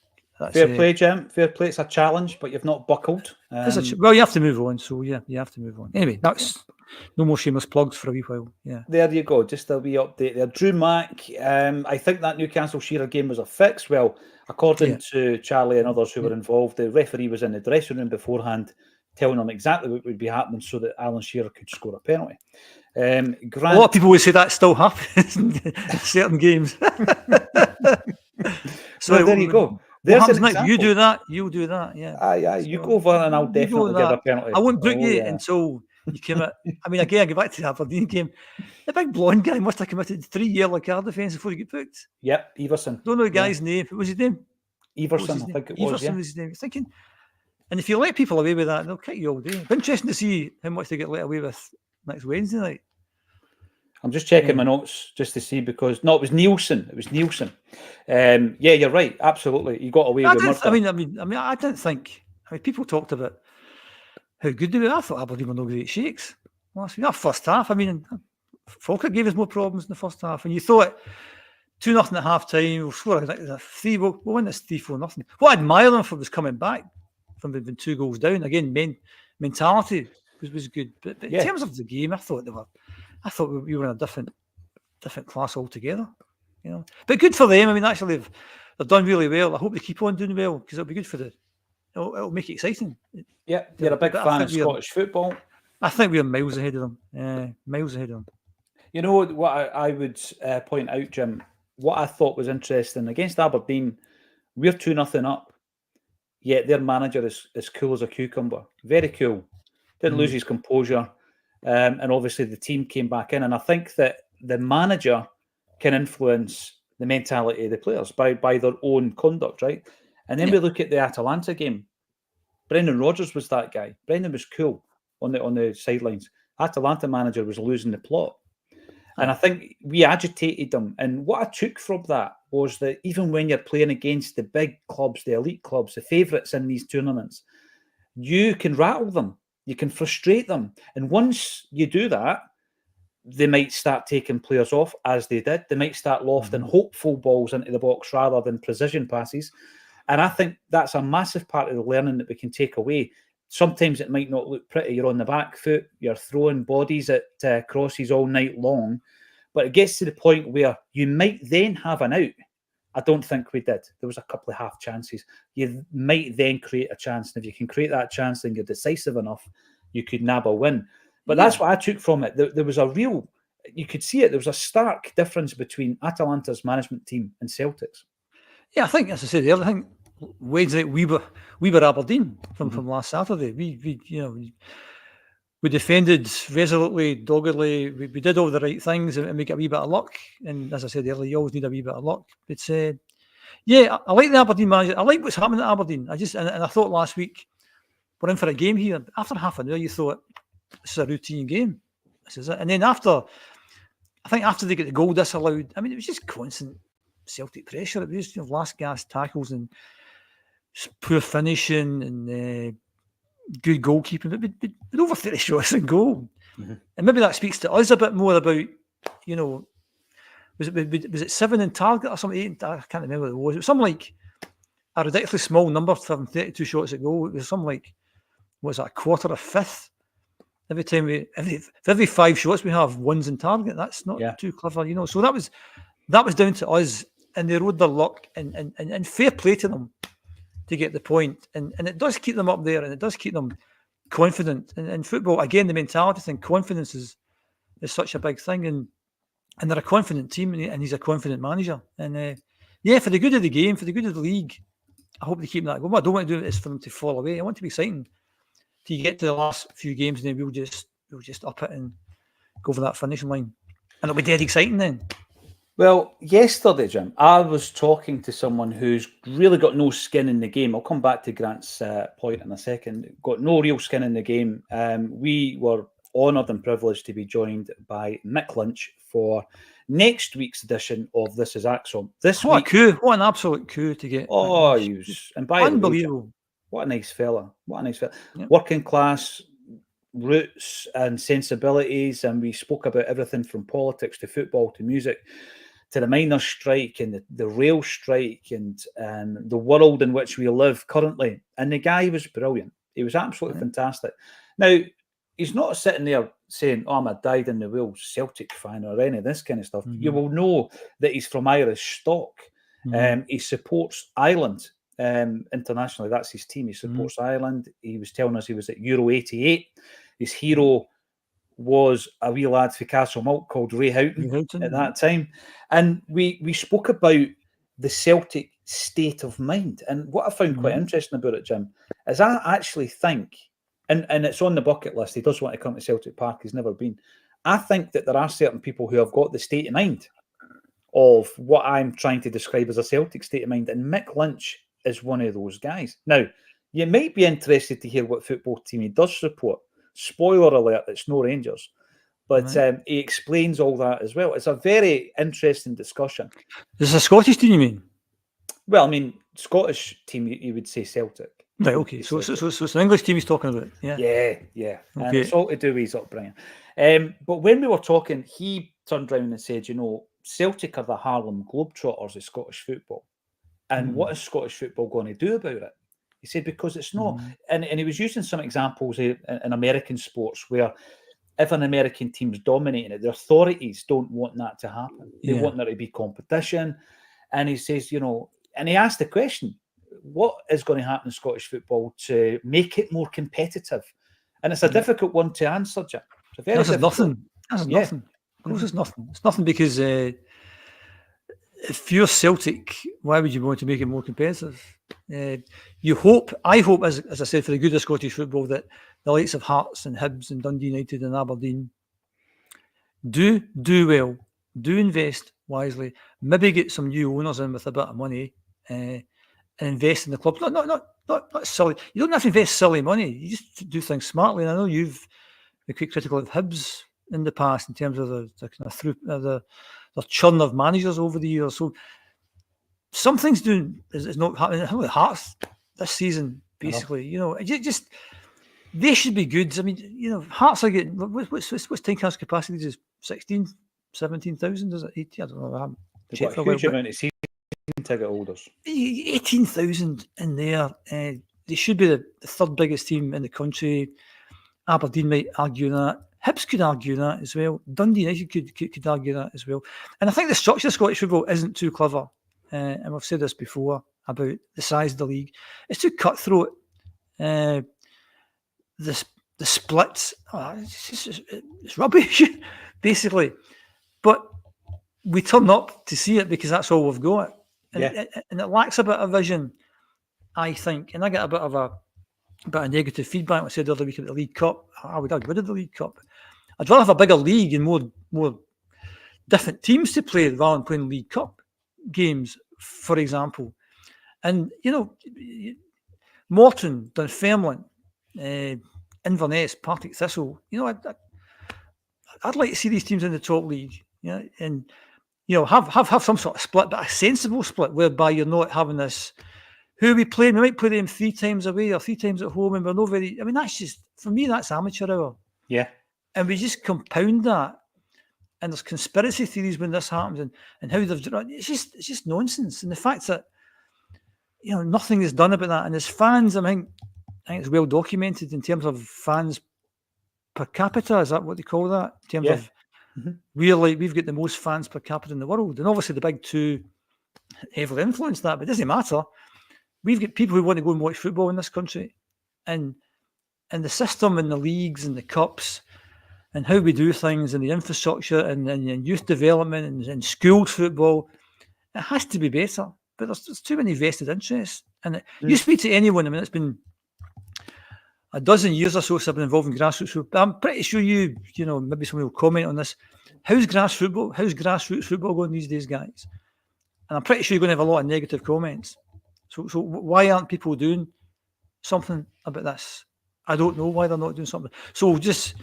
Fair play, Jim. Fair play. It's a challenge, but you've not buckled. Well, you have to move on. So yeah, you have to move on. Anyway, that's no more shameless plugs for a wee while. Yeah. There you go. Just a wee update there. Drew Mack. I think that Newcastle Shearer game was a fix. Well, according to Charlie and others who were involved, the referee was in the dressing room beforehand, telling them exactly what would be happening so that Alan Shearer could score a penalty. A lot of people would say that still happens in certain games. So there you go. You do that, you'll do that. Yeah. You go over and I'll definitely get a penalty. I won't book you until you come out. I mean, again, I go back to the Aberdeen game. The big blonde guy must have committed 3 yellow card offence before he get booked. Yep, Everson. Don't know the guy's name. What was his name? Everson, I think it was. Everson was his name. You're thinking, and if you let people away with that, they'll kick you all day. It's interesting to see how much they get let away with next Wednesday night. I'm just checking my notes just to see because it was Nielsen. It was Nielsen. Yeah, you're right. Absolutely, you got away with murder. I mean, I didn't think. I mean, people talked about how good they were. I thought Aberdeen were no great shakes. That first half. I mean, Falkirk gave us more problems in the first half, and you thought 2-0 at half time. We'll score a 3. We'll win this 3-4-0. What I admire them for was coming back from being 2 goals down. Again, mentality was good, but in terms of the game, I thought we were in a different class altogether. You know, but good for them. I mean, actually, they've done really well. I hope they keep on doing well because it'll be good for it'll make it exciting. Yeah, you're a big fan of Scottish football. I think we're miles ahead of them. Miles ahead of them. You know what I would point out, Jim? What I thought was interesting against Aberdeen, we're 2-0 up, yet their manager is cool as a cucumber. Very cool. Didn't lose his composure. And obviously the team came back in. And I think that the manager can influence the mentality of the players by their own conduct, right? And then we look at the Atalanta game. Brendan Rodgers was that guy. Brendan was cool on the sidelines. Atalanta manager was losing the plot. And I think we agitated them. And what I took from that was that even when you're playing against the big clubs, the elite clubs, the favourites in these tournaments, you can rattle them. You can frustrate them. And once you do that, they might start taking players off, as they did. They might start lofting hopeful balls into the box rather than precision passes. And I think that's a massive part of the learning that we can take away. Sometimes it might not look pretty. You're on the back foot. You're throwing bodies at crosses all night long. But it gets to the point where you might then have an out. I don't think we did. There was a couple of half chances. You might then create a chance. And if you can create that chance and you're decisive enough, you could nab a win. But that's what I took from it. There was a real, you could see it. There was a stark difference between Atalanta's management team and Celtic's. Yeah, I think, as I said earlier, I think Wednesday we were Aberdeen from last Saturday. We defended resolutely, doggedly. We did all the right things, and we got a wee bit of luck. And as I said earlier, you always need a wee bit of luck. But I like the Aberdeen manager. I like what's happening at Aberdeen. And I thought last week we're in for a game here. After half an hour, you thought this is a routine game. This is it. And then after they get the goal disallowed, I mean, it was just constant Celtic pressure. It was just last gasp tackles and poor finishing and good goalkeeping, but over 30 shots in goal. And maybe that speaks to us a bit more about, was it 7 in target or something? 8, I can't remember what it was. It was something like a ridiculously small number for having 32 shots at goal. It was something like, what was that, a quarter, a fifth? Every time for every 5 shots we have, 1's in target. That's not too clever, So that was down to us, and they rode their luck, and fair play to them to get the point. And it does keep them up there, and it does keep them confident. And in football, again, the mentality thing, confidence is such a big thing. And they're a confident team, and he's a confident manager. And for the good of the game, for the good of the league, I hope they keep that going. What I don't want to do is for them to fall away. I want to be exciting to get to the last few games, and then we'll just up it and go for that finishing line. And it'll be dead exciting then. Well, yesterday, Jim, I was talking to someone who's really got no skin in the game. I'll come back to Grant's point in a second. Got no real skin in the game. We were honoured and privileged to be joined by Mick Lynch for next week's edition of This Is Acsom. What a coup. What an absolute coup to get. Oh, he was, and by unbelievable. The way, what a nice fella. What a nice fella. Yep. Working class roots and sensibilities, and we spoke about everything from politics to football to music to the miners' strike and the rail strike and the world in which we live currently. And the guy was brilliant. He was absolutely fantastic. Now, he's not sitting there saying, oh, I'm a dyed-in-the-wool Celtic fan or any of this kind of stuff. You will know that he's from Irish stock. He supports Ireland internationally. That's his team. He supports Ireland. He was telling us he was at Euro 88. His hero was a wee lad for Castlemilk called Ray Houghton at that time. And we spoke about the Celtic state of mind. And what I found quite interesting about it, Jim, is I actually think, and it's on the bucket list, he does want to come to Celtic Park, he's never been. I think that there are certain people who have got the state of mind of what I'm trying to describe as a Celtic state of mind. And Mick Lynch is one of those guys. Now, you might be interested to hear what football team he does support. Spoiler alert, it's no Rangers. But he explains all that as well. It's a very interesting discussion. Is this a Scottish team, you mean? Well, I mean, Scottish team, you would say Celtic. Right, okay. So it's an English team he's talking about. Yeah. Yeah. Okay. And it's all to do with his upbringing. But when we were talking, he turned around and said, Celtic are the Harlem Globetrotters of Scottish football. And what is Scottish football going to do about it? He said, because it's not, and he was using some examples in American sports where if an American team's dominating it, the authorities don't want that to happen. They want there to be competition. And he says, and he asked the question, what is going to happen in Scottish football to make it more competitive? And it's a difficult one to answer, Jim. It's a very That's difficult. nothing. That's nothing. Of course, it's nothing. It's nothing because if you're Celtic, why would you want to make it more competitive? I hope, as I said, for the good of Scottish football, that the likes of Hearts and Hibs and Dundee United and Aberdeen do well, do invest wisely, maybe get some new owners in with a bit of money, and invest in the club. Not silly. You don't have to invest silly money. You just do things smartly. And I know you've been quite critical of Hibs in the past in terms of the churn of managers over the years. So some things is not happening. Hearts this season, basically, just they should be good. I mean, Hearts are getting what's Tyncast's capacity? Is 16, 17,000? Is it 18? I don't know. They've got a huge amount of season ticket holders. 18,000 in there. They should be the third biggest team in the country. Aberdeen might argue that. Hibs could argue that as well. Dundee United could argue that as well. And I think the structure of Scottish football isn't too clever. And we've said this before about the size of the league. It's too cutthroat. The splits, it's rubbish, basically. But we turn up to see it because that's all we've got. And, it lacks a bit of vision, I think. And I get a bit of negative feedback. I said the other week at the League Cup, I would get rid of the League Cup. I'd rather have a bigger league and more different teams to play rather than playing League Cup games, for example. And, Morton, Dunfermline, Inverness, Partick Thistle, I'd like to see these teams in the top league, and have some sort of split, but a sensible split whereby you're not having this. Who are we playing? We might play them 3 times away or 3 times at home, and we're not very. I mean, that's just, for me, that's amateur hour. Yeah, and we just compound that, and there's conspiracy theories when this happens, and how they've. It's just nonsense, and the fact that nothing is done about that, and as fans, I think it's well documented in terms of fans per capita. Is that what they call that? In terms of we've got the most fans per capita in the world, and obviously the big two heavily influence that, but it doesn't matter. We've got people who want to go and watch football in this country, and the system and the leagues and the cups and how we do things and the infrastructure and youth development and schools football, it has to be better. But there's too many vested interests. And you speak to anyone, I mean, it's been a dozen years or so since I've been involved in grassroots football. I'm pretty sure maybe somebody will comment on this. How's grassroots football going these days, guys? And I'm pretty sure you're going to have a lot of negative comments. So why aren't people doing something about this? I don't know why they're not doing something. So just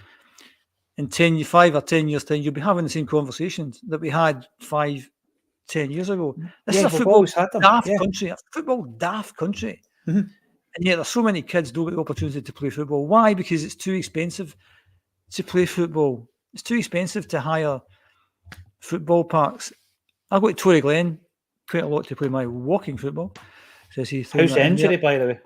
in 5 or 10 years' time, you'll be having the same conversations that we had 5, 10 years ago. This is a football daft country. A football daft country. Mm-hmm. And yet there's so many kids don't get the opportunity to play football. Why? Because it's too expensive to play football. It's too expensive to hire football parks. I go to Tory Glen quite a lot to play my walking football. How's the injury, by the way?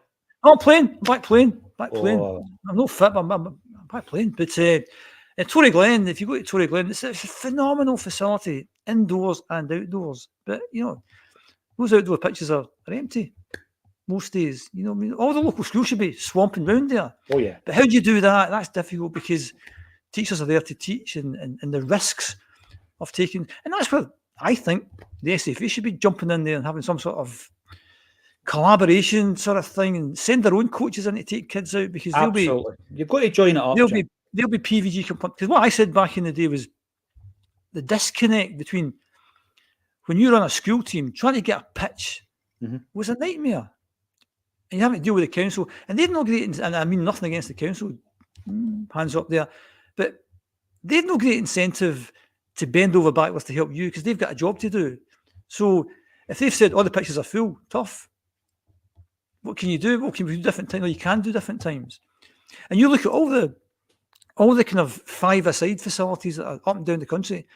I'm playing. I'm back playing. I'm not fit, but I'm back playing. But at Tory Glen, if you go to Tory Glen, it's a phenomenal facility, indoors and outdoors. But, those outdoor pitches are empty most days. All the local schools should be swamping round there. Oh, yeah. But how do you do that? That's difficult because teachers are there to teach and the risks of taking. And that's where I think the SFA should be jumping in there and having some sort of collaboration sort of thing and send their own coaches in to take kids out because you've got to join it up. They'll be PVG compliant. Because what I said back in the day was the disconnect between when you run a school team, trying to get a pitch was a nightmare. And you having to deal with the council. And they've no great, and I mean nothing against the council, hands up there, but they've no great incentive to bend over backwards to help you because they've got a job to do. So if they've said all the pitches are full, tough. What can you do? Well, can we do different times? No, you can do different times. And you look at all the kind of 5-a-side facilities that are up and down the country.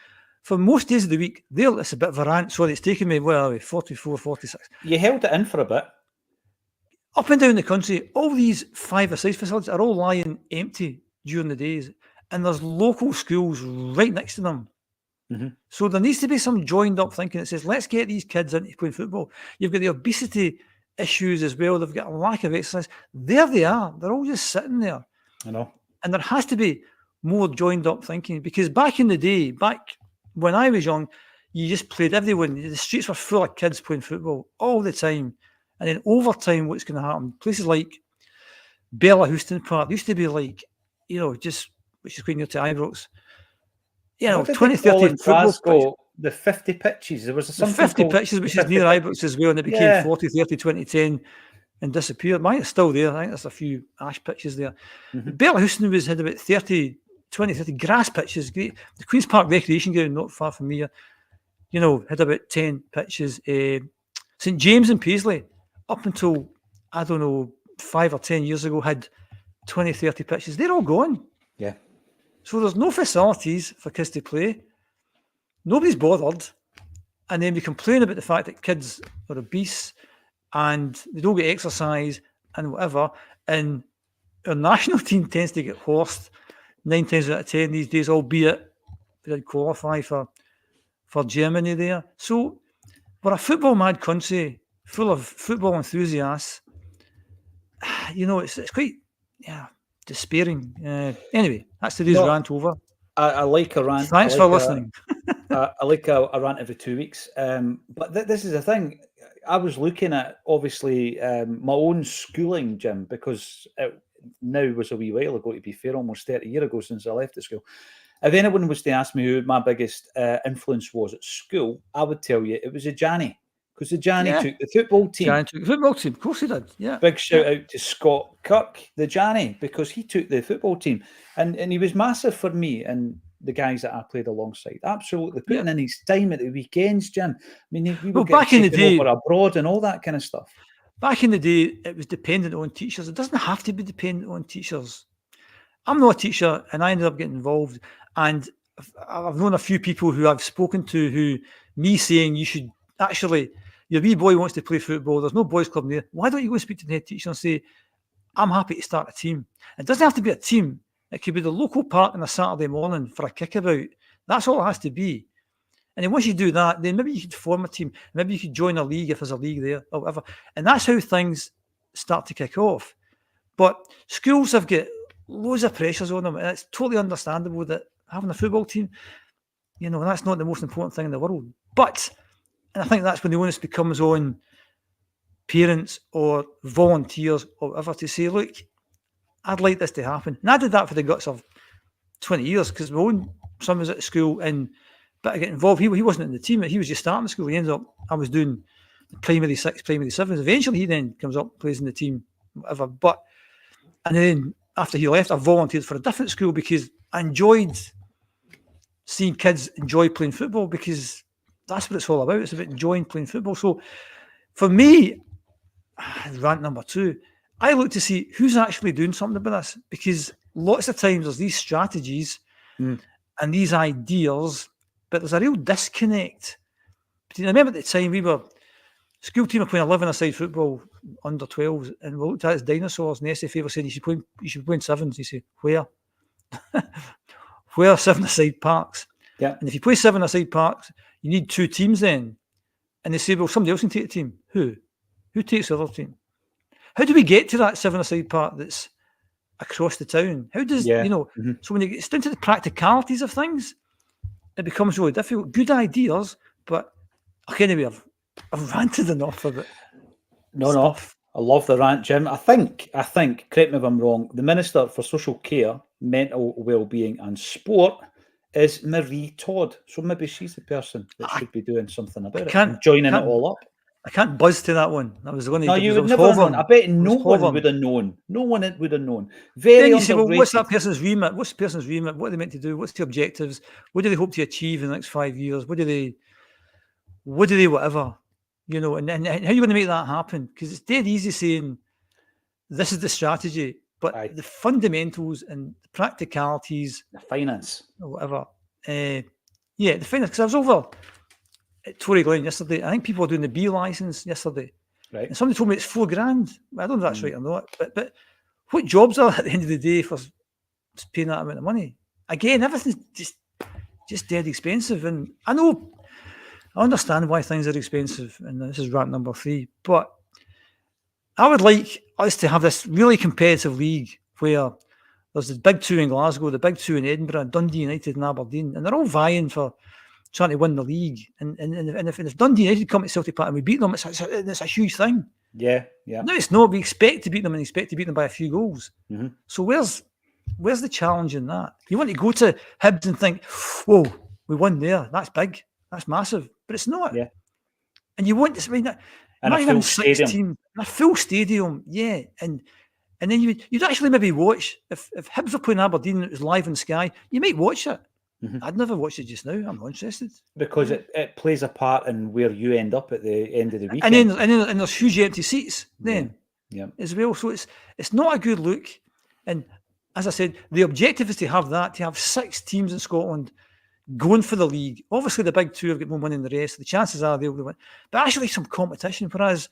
For most days of the week, it's a bit of a rant. Sorry, it's taken me 44, 46. You held it in for a bit. Up and down the country, all these 5-a-side facilities are all lying empty during the days, and there's local schools right next to them. So there needs to be some joined up thinking that says, let's get these kids into playing football. You've got the obesity issues as well. They've got a lack of exercise. There they are. They're all just sitting there. I know. And there has to be more joined up thinking, because back in the day, back when I was young, you just played everyone. The streets were full of kids playing football all the time. And then over time, what's going to happen? Places like Bella Houston Park used to be like, just, which is quite near to Ibrox. 20, 30 football Glasgow, the 50 pitches. There was something 50 pitches, which is near Ibrox as well, and it became 40, 30, 2010 and disappeared. Mine is still there. I think there's a few ash pitches there. Bella Houston had about 30 grass pitches. Great. The Queen's Park Recreation Ground, not far from here, had about 10 pitches. St James and Paisley, up until, I don't know, 5 or 10 years ago, had 20, 30 pitches. They're all gone. Yeah. So there's no facilities for kids to play. Nobody's bothered. And then we complain about the fact that kids are obese and they don't get exercise and whatever. And our national team tends to get horsed 9 times out of 10 these days, albeit they did qualify for Germany there. So we're a football mad country full of football enthusiasts. It's quite, despairing. Anyway, that's today's rant over. I like a rant. Thanks for listening. I like a rant every 2 weeks. But this is the thing. I was looking at, obviously, my own schooling, Jim, because it now was a wee while ago, to be fair, almost 30 years ago since I left the school. If anyone was to ask me who my biggest influence was at school, I would tell you it was a Johnny. Because the Johnny took the football team. Johnny took the football team, of course he did. Yeah. Big shout out to Scott Kirk, the Johnny, because he took the football team. And he was massive for me and the guys that I played alongside. Absolutely. Putting in his time at the weekends, Jim. I mean, we were back in the day, over abroad and all that kind of stuff. Back in the day, it was dependent on teachers. It doesn't have to be dependent on teachers. I'm not a teacher and I ended up getting involved. And I've known a few people who I've spoken to who, me saying you should actually, your wee boy wants to play football, there's no boys club there. Why don't you go speak to the head teacher and say, I'm happy to start a team? It doesn't have to be a team. It could be the local park on a Saturday morning for a kickabout. That's all it has to be. And then once you do that, then maybe you could form a team. Maybe you could join a league if there's a league there or whatever. And that's how things start to kick off. But schools have got loads of pressures on them. And it's totally understandable that having a football team, that's not the most important thing in the world. But, and I think that's when the onus becomes on parents or volunteers or whatever to say, look, I'd like this to happen. And I did that for the guts of 20 years because my own son was at school and but I get involved. He wasn't in the team. He was just starting the school. He ended up, I was doing primary 6, primary 7s. Eventually he then comes up, plays in the team, whatever. And then after he left, I volunteered for a different school because I enjoyed seeing kids enjoy playing football because that's what it's all about. It's about enjoying playing football. So for me, rant number 2, I look to see who's actually doing something about this because lots of times there's these strategies and these ideas, but there's a real disconnect. I remember at the time school team were playing 11-a-side football under 12s, and we looked at it as dinosaurs, and the SFA were saying you should be playing 7s. You say, where? Where are 7-a-side parks? Yeah. And if you play 7-a-side parks, you need 2 teams then. And they say, well, somebody else can take the team. Who? Who takes the other team? How do we get to that 7-a-side park that's across the town? How does, so when you get down to the practicalities of things, it becomes really difficult. Good ideas, but anyway, I've ranted enough of it. No, I love the rant, Jim. I think, correct me if I'm wrong, the Minister for Social Care, Mental Wellbeing and Sport is Marie Todd. So maybe she's the person that should be doing something about it and joining it all up. I can't buzz to that one. I was going to. No, you would never have known. I bet no one would have known. No one would have known. Very underrated. Then you say, well, what's that person's remit? What's the person's remit? What are they meant to do? What's the objectives? What do they hope to achieve in the next 5 years? What do they whatever? And how are you going to make that happen? Because it's dead easy saying this is the strategy, but the fundamentals and the practicalities, the finance or whatever. The finance. Because I was over at Tory Glen yesterday. I think people were doing the B license yesterday. Right. And somebody told me it's $4,000. I don't know if that's right or not. But what jobs are at the end of the day for paying that amount of money? Again, everything's just dead expensive. And I understand why things are expensive, and this is rant number 3. But I would like us to have this really competitive league where there's the big 2 in Glasgow, the big 2 in Edinburgh, Dundee United and Aberdeen, and they're all vying for trying to win the league. And if Dundee United come to Celtic Park and we beat them, it's a huge thing. Yeah. No, it's not. We expect to beat them and expect to beat them by a few goals. Mm-hmm. So where's the challenge in that? You want to go to Hibs and think, whoa, we won there. That's big. That's massive. But it's not. Yeah. And you want to say that. And a full stadium. A full stadium, yeah. And then you'd actually maybe watch, if Hibs were playing Aberdeen and it was live on Sky, you might watch it. Mm-hmm. I'd never watch it just now. I'm not interested. Because it plays a part in where you end up at the end of the weekend. And then there's huge empty seats then as well. So it's not a good look. And as I said, the objective is to have 6 teams in Scotland going for the league. Obviously, the big 2 have got more money than the rest. The chances are they'll win. But actually some competition. Whereas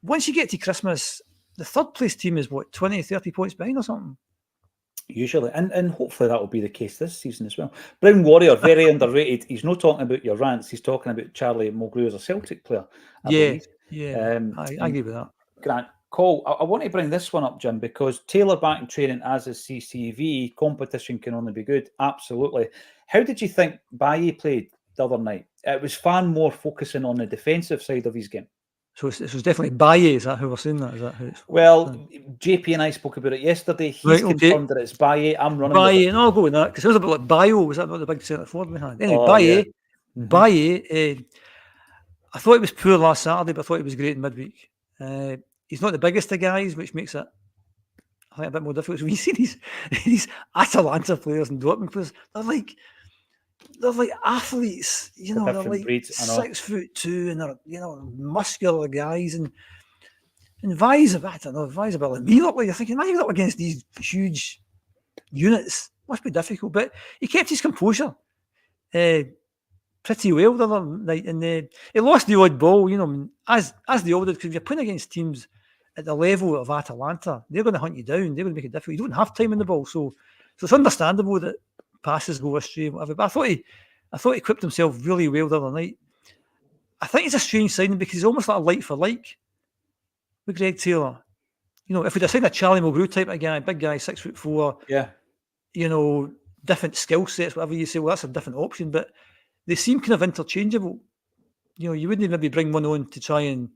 once you get to Christmas, the third place team is 20, 30 points behind or something. Usually, and hopefully that will be the case this season as well. Brown Warrior, very underrated. He's not talking about your rants. He's talking about Charlie Mulgrew as a Celtic player. I believe. I agree with that. Grant, Cole, I want to bring this one up, Jim, because Taylor back in training as a CCV, competition can only be good. Absolutely. How did you think Baye played the other night? It was far more focusing on the defensive side of his game. So this was definitely Baye. Is that who we're saying that? Is that who it's... Well, JP and I spoke about it yesterday. He's confirmed that it's Baye. I'm running Baye, and I'll go with that because it was a bit like Bio. Was that not the big centre forward we had? Anyway, Baye. I thought he was poor last Saturday, but I thought he was great in midweek. He's not the biggest of guys, which makes it, I think, a bit more difficult. So we see these Atalanta players and Dortmund players. They're like athletes, they're like breeds, 6'2", and they're muscular guys, and Vai's a bit like me. You're thinking, man, you up against these huge units, must be difficult. But he kept his composure pretty well the other night, and he lost the odd ball, as they all did, because if you're playing against teams at the level of Atalanta, they're going to hunt you down. They're going to make it difficult. You don't have time in the ball, so it's understandable that passes go astray and whatever. But I thought he equipped himself really well the other night. I think it's a strange signing because he's almost like a like for like with Greg Taylor. If we'd have signed a Charlie Mulgrew type of guy, big guy, 6'4", different skill sets, whatever you say, well, that's a different option. But they seem kind of interchangeable. You wouldn't maybe bring one on to try and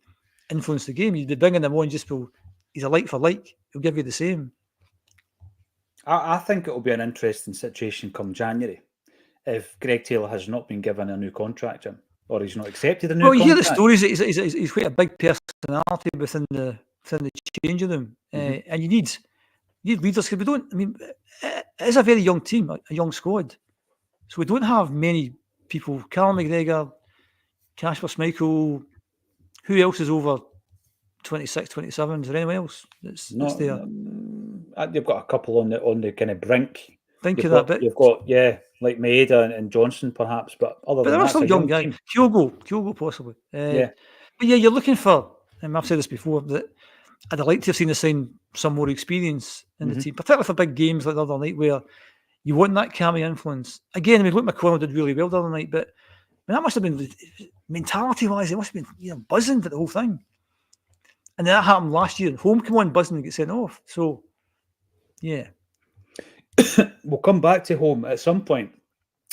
influence the game. You'd be bringing them on just for he's a like for like. He'll give you the same. I think it will be an interesting situation come January if Greg Taylor has not been given a new contract, Jim, or he's not accepted a new contract. Well, you hear the stories that he's quite a big personality within the changing room, and you need leaders because we don't. I mean, it is a very young team, a young squad, so we don't have many people. Callum McGregor, Kasper Schmeichel, who else is over 26, 27? Is there anyone else that's there? You've got a couple on the kind of brink. Think of that bit. You've got like Maeda and Johnson perhaps, but they're also young guys. Kyogo possibly. But you're looking for. And I've said this before that I'd like to have seen us sign some more experience in the team, particularly for big games like the other night where you want that cameo influence. Again, Luke McConnell did really well the other night, but that must have been mentality-wise. It must have been buzzing for the whole thing. And that happened last year. Home come on buzzing and get sent off. So, yeah. We'll come back to home at some point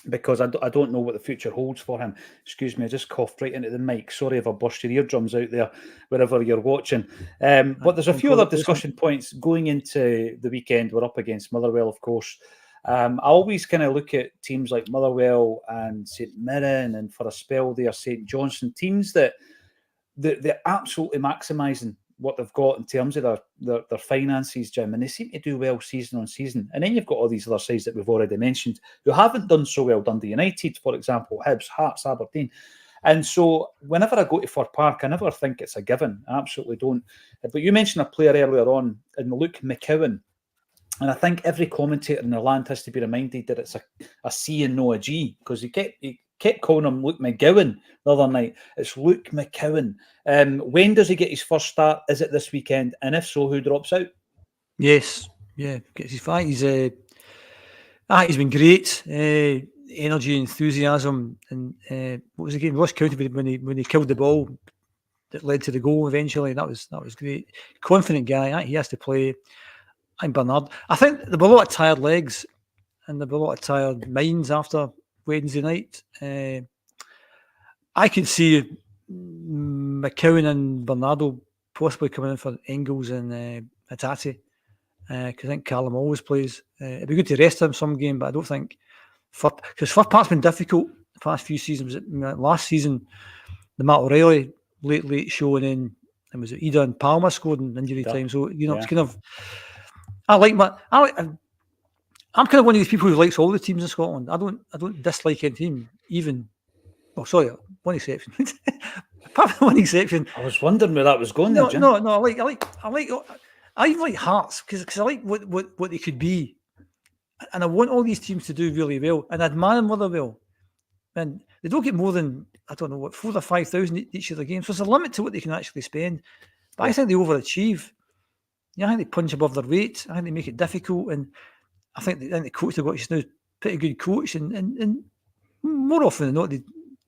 because I don't know what the future holds for him. Excuse me, I just coughed right into the mic. Sorry if I burst your eardrums out there, wherever you're watching. But there's a few other discussion points going into the weekend. We're up against Motherwell, of course. I always kind of look at teams like Motherwell and St Mirren, and for a spell there, St Johnstone, teams that they're absolutely maximising what they've got in terms of their finances, Jim, and they seem to do well season on season. And then you've got all these other sides that we've already mentioned who haven't done so well. Dundee United, for example, Hibs, Hearts, Aberdeen. And so whenever I go to Fir Park, I never think it's a given. I absolutely don't. But you mentioned a player earlier on in Luke McCowan. And I think every commentator in the land has to be reminded that it's a C and no a G, because he kept calling him Luke McGowan the other night. It's Luke McCowan. When does he get his first start? Is it this weekend? And if so, who drops out? Yes, yeah, gets his fight. He's been great. Energy, enthusiasm, and what was the game? Lost count when he killed the ball that led to the goal eventually. That was great. Confident guy. He has to play. I'm Bernard. I think there were a lot of tired legs and there were a lot of tired minds after Wednesday night. I could see McCowan and Bernardo possibly coming in for Engels and Hatate. Because I think Callum always plays. It'd be good to rest him some game, but I don't think because first part's been difficult the past few seasons. Last season, the Matt O'Reilly late showing in, and was it Ida and Palmer scored in injury time. So it's kind of. I'm kind of one of these people who likes all the teams in Scotland. I don't dislike any team, even. Oh, sorry, one exception. Apart from one exception. I was wondering where that was going. No, there, Jim. no. I even like Hearts because I like what they could be, and I want all these teams to do really well. And I admire Motherwell, and they don't get more than 4,000 or 5,000 each of the games. So there's a limit to what they can actually spend. But I think they overachieve. I think they punch above their weight. I think they make it difficult, and I think the coach they've got just now is a pretty good coach, and more often than not, they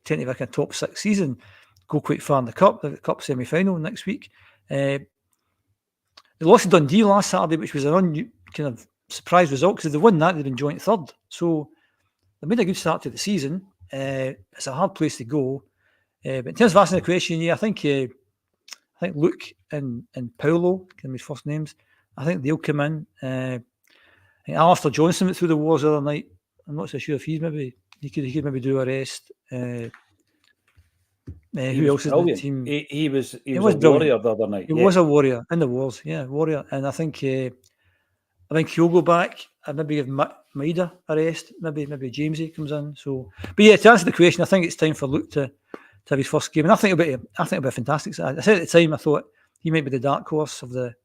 tend to have a top 6 season, go quite far in the cup. The cup semi-final next week. They lost to Dundee last Saturday, which was an kind of surprise result because if they won that, they'd been joint third. So they made a good start to the season. It's a hard place to go. But in terms of asking the question, I think Luke and Paulo, give me his first names, I think they'll come in. I think Alistair Johnson went through the wars the other night. I'm not so sure if he could maybe do a rest. Who else is in the team? He was a warrior the other night. He was a warrior in the wars, warrior. And I think he'll go back. I'd maybe give Maida a rest. Maybe Jamesy comes in. So, but to answer the question, I think it's time for Luke to have his first game, and I think it'll be a fantastic. I said at the time I thought he might be the dark horse of the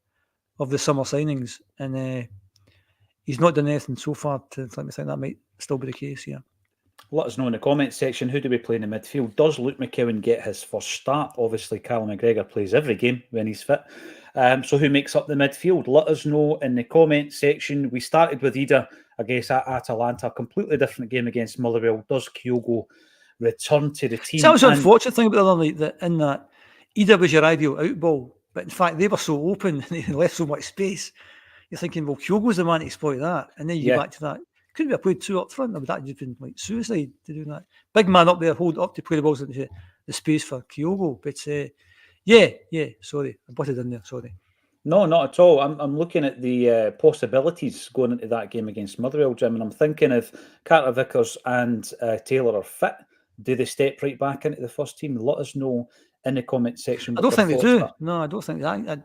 summer signings, and he's not done anything so far to let me think that might still be the case. Yeah. Let us know in the comments section, who do we play in the midfield? Does Luke McCowan get his first start? Obviously, Callum McGregor plays every game when he's fit. So who makes up the midfield? Let us know in the comments section. We started with Ida against Atalanta, a completely different game against Motherwell. Does Kyogo return to the team? So that was the unfortunate thing about the other night, that Ida was your ideal out ball, but in fact they were so open and they left so much space. You're thinking, well, Kyogo's the man to exploit that, and then you get back to that. Couldn't we have played 2 up front? Or would that have been like suicide to do that? Big man up there, hold up to play the balls into the space for Kyogo. But sorry, I butted in there. Sorry. No, not at all. I'm looking at the possibilities going into that game against Motherwell, Jim, and I'm thinking if Carter Vickers and Taylor are fit, do they step right back into the first team? Let us know in the comment section. I don't think they do. No, I don't think that.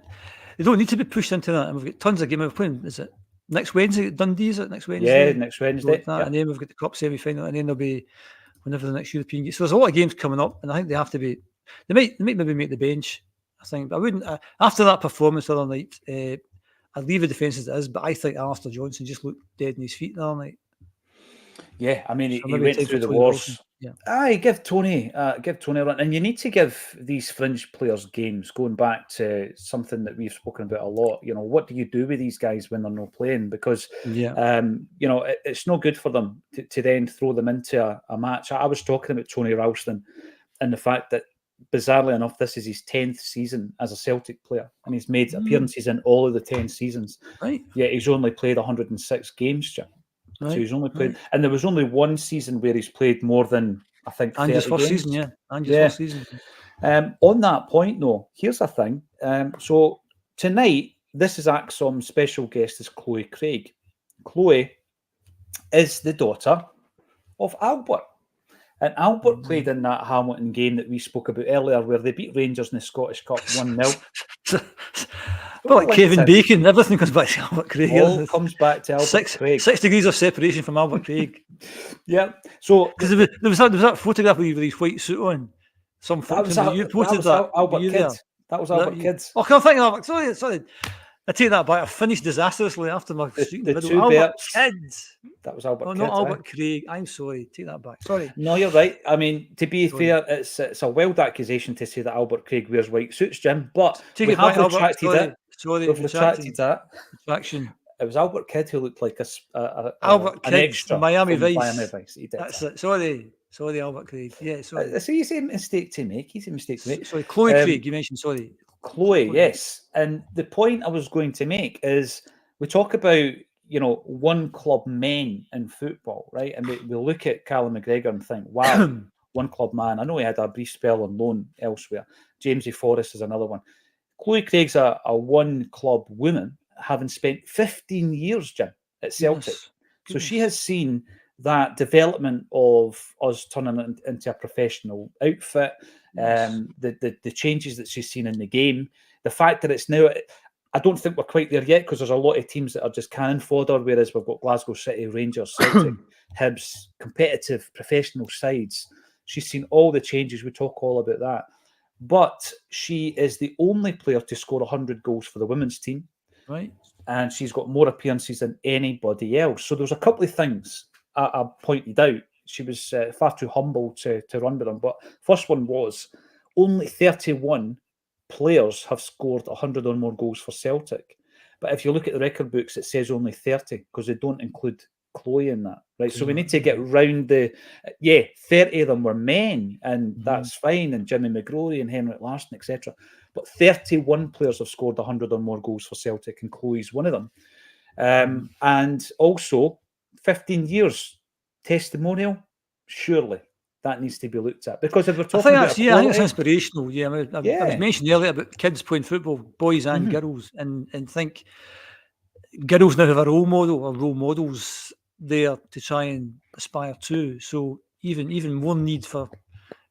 They don't need to be pushed into that. And we've got tons of games. We're playing. Is it next Wednesday? Dundee, is it next Wednesday? Yeah, next Wednesday. And then we've got the cup semi-final, and then there'll be whenever the next European game. So there's a lot of games coming up, and I think they have to be. They might maybe make the bench. I think, but I wouldn't. After that performance the other night, I'd leave the defence as it is. But I think Alistair Johnson just looked dead in his feet the other night. Yeah, I mean, he went through the wars. Yeah. Give Tony a run. And you need to give these fringe players games, going back to something that we've spoken about a lot. What do you do with these guys when they're not playing? Because, it's no good for them to then throw them into a match. I was talking about Tony Ralston and the fact that, bizarrely enough, this is his 10th season as a Celtic player, and he's made appearances in all of the 10 seasons. Right. Yeah, he's only played 106 games, Jim. Right. So he's only played, and there was only one season where he's played more than, I think, 30 Andy's first games. Season, Andy's first season. On that point, though, here's the thing. So tonight, this is Acsom's special guest is Chloe Craig. Chloe is the daughter of Albert. And Albert played in that Hamilton game that we spoke about earlier, where they beat Rangers in the Scottish Cup 1-0. Well, like Kevin Bacon, everything comes back to Albert Craig. All comes back to Albert Craig. 6 degrees of separation from Albert Craig. Yeah. So because there was that photograph with his white suit on. Some folks you posted that. Albert Kids. That was Albert Kids. Oh, can I think of Albert? Sorry. I take that back. I finished disastrously after my streak in the middle. two Albert Berts. Kidd. That was Albert Oh, Kidd. not Albert Craig. I'm sorry. Take that back. Sorry. No, you're right. I mean, to be Sorry. fair, it's a wild accusation to say that Albert Craig wears white suits, Jim, but Take we it have back, Albert. retracted Sorry. it. Sorry. We've retracted that. Retraction. It was Albert Kidd who looked like Albert an Kidd, extra Miami from Vice. Miami Vice. He did That's that. it. Sorry, Albert Craig. Yeah, sorry. It's an easy mistake to make. Sorry, Chloe Craig. You mentioned. Sorry, Chloe. Yes, and the point I was going to make is we talk about one club men in football, right? And we look at Callum McGregor and think, wow, one club man. I know he had a brief spell on loan elsewhere. Jamesy Forrest is another one. Chloe Craig's a one club woman, having spent 15 years, Jim, at Celtic. Yes. So she has seen that development of us turning it into a professional outfit, the changes that she's seen in the game, the fact that it's now, I don't think we're quite there yet because there's a lot of teams that are just cannon fodder, whereas we've got Glasgow City, Rangers, Celtic, Hibs, competitive professional sides. She's seen all the changes. We talk all about that. But she is the only player to score 100 goals for the women's team. Right. And she's got more appearances than anybody else. So there's a couple of things I pointed out. She was far too humble to run with them. But first one was only 31 players have scored 100 or more goals for Celtic. But if you look at the record books, it says only 30 because they don't include Chloe in that, right? So we need to get round 30 of them were men, and that's fine, and Jimmy McGrory and Henrik Larsson, etc. But 31 players have scored 100 or more goals for Celtic, and Chloe's one of them. And also, 15 years testimonial, surely that needs to be looked at. Because if we're talking I think about it's inspirational. Yeah, I was mentioning earlier about kids playing football, boys and girls, and think girls now have a role model or role models there to try and aspire to. So even more need for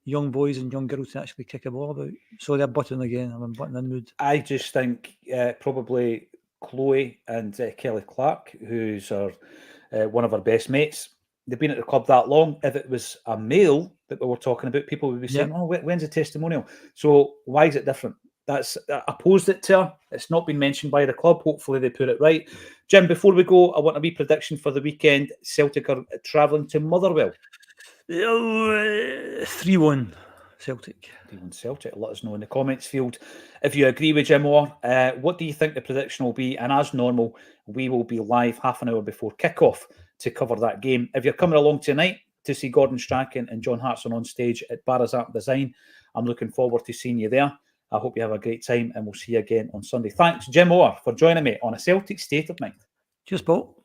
young boys and young girls to actually kick a ball about. So they're butting again. I'm butting in mood. I just think probably Chloe and Kelly Clark, who's one of our best mates, they've been at the club that long. If it was a male that we were talking about, people would be saying, oh, when's the testimonial? So why is it different? I posed it to her. It's not been mentioned by the club. Hopefully they put it right. Jim, before we go, I want a wee prediction for the weekend. Celtic are travelling to Motherwell. 3-1 Celtic. 3-1 Celtic. Let us know in the comments field if you agree with Jim Orr. What do you think the prediction will be? And as normal, we will be live half an hour before kickoff to cover that game. If you're coming along tonight to see Gordon Strachan and John Hartson on stage at Barra's Art Design, I'm looking forward to seeing you there. I hope you have a great time, and we'll see you again on Sunday. Thanks, Jim Orr, for joining me on A Celtic State of Mind. Cheers, Paul.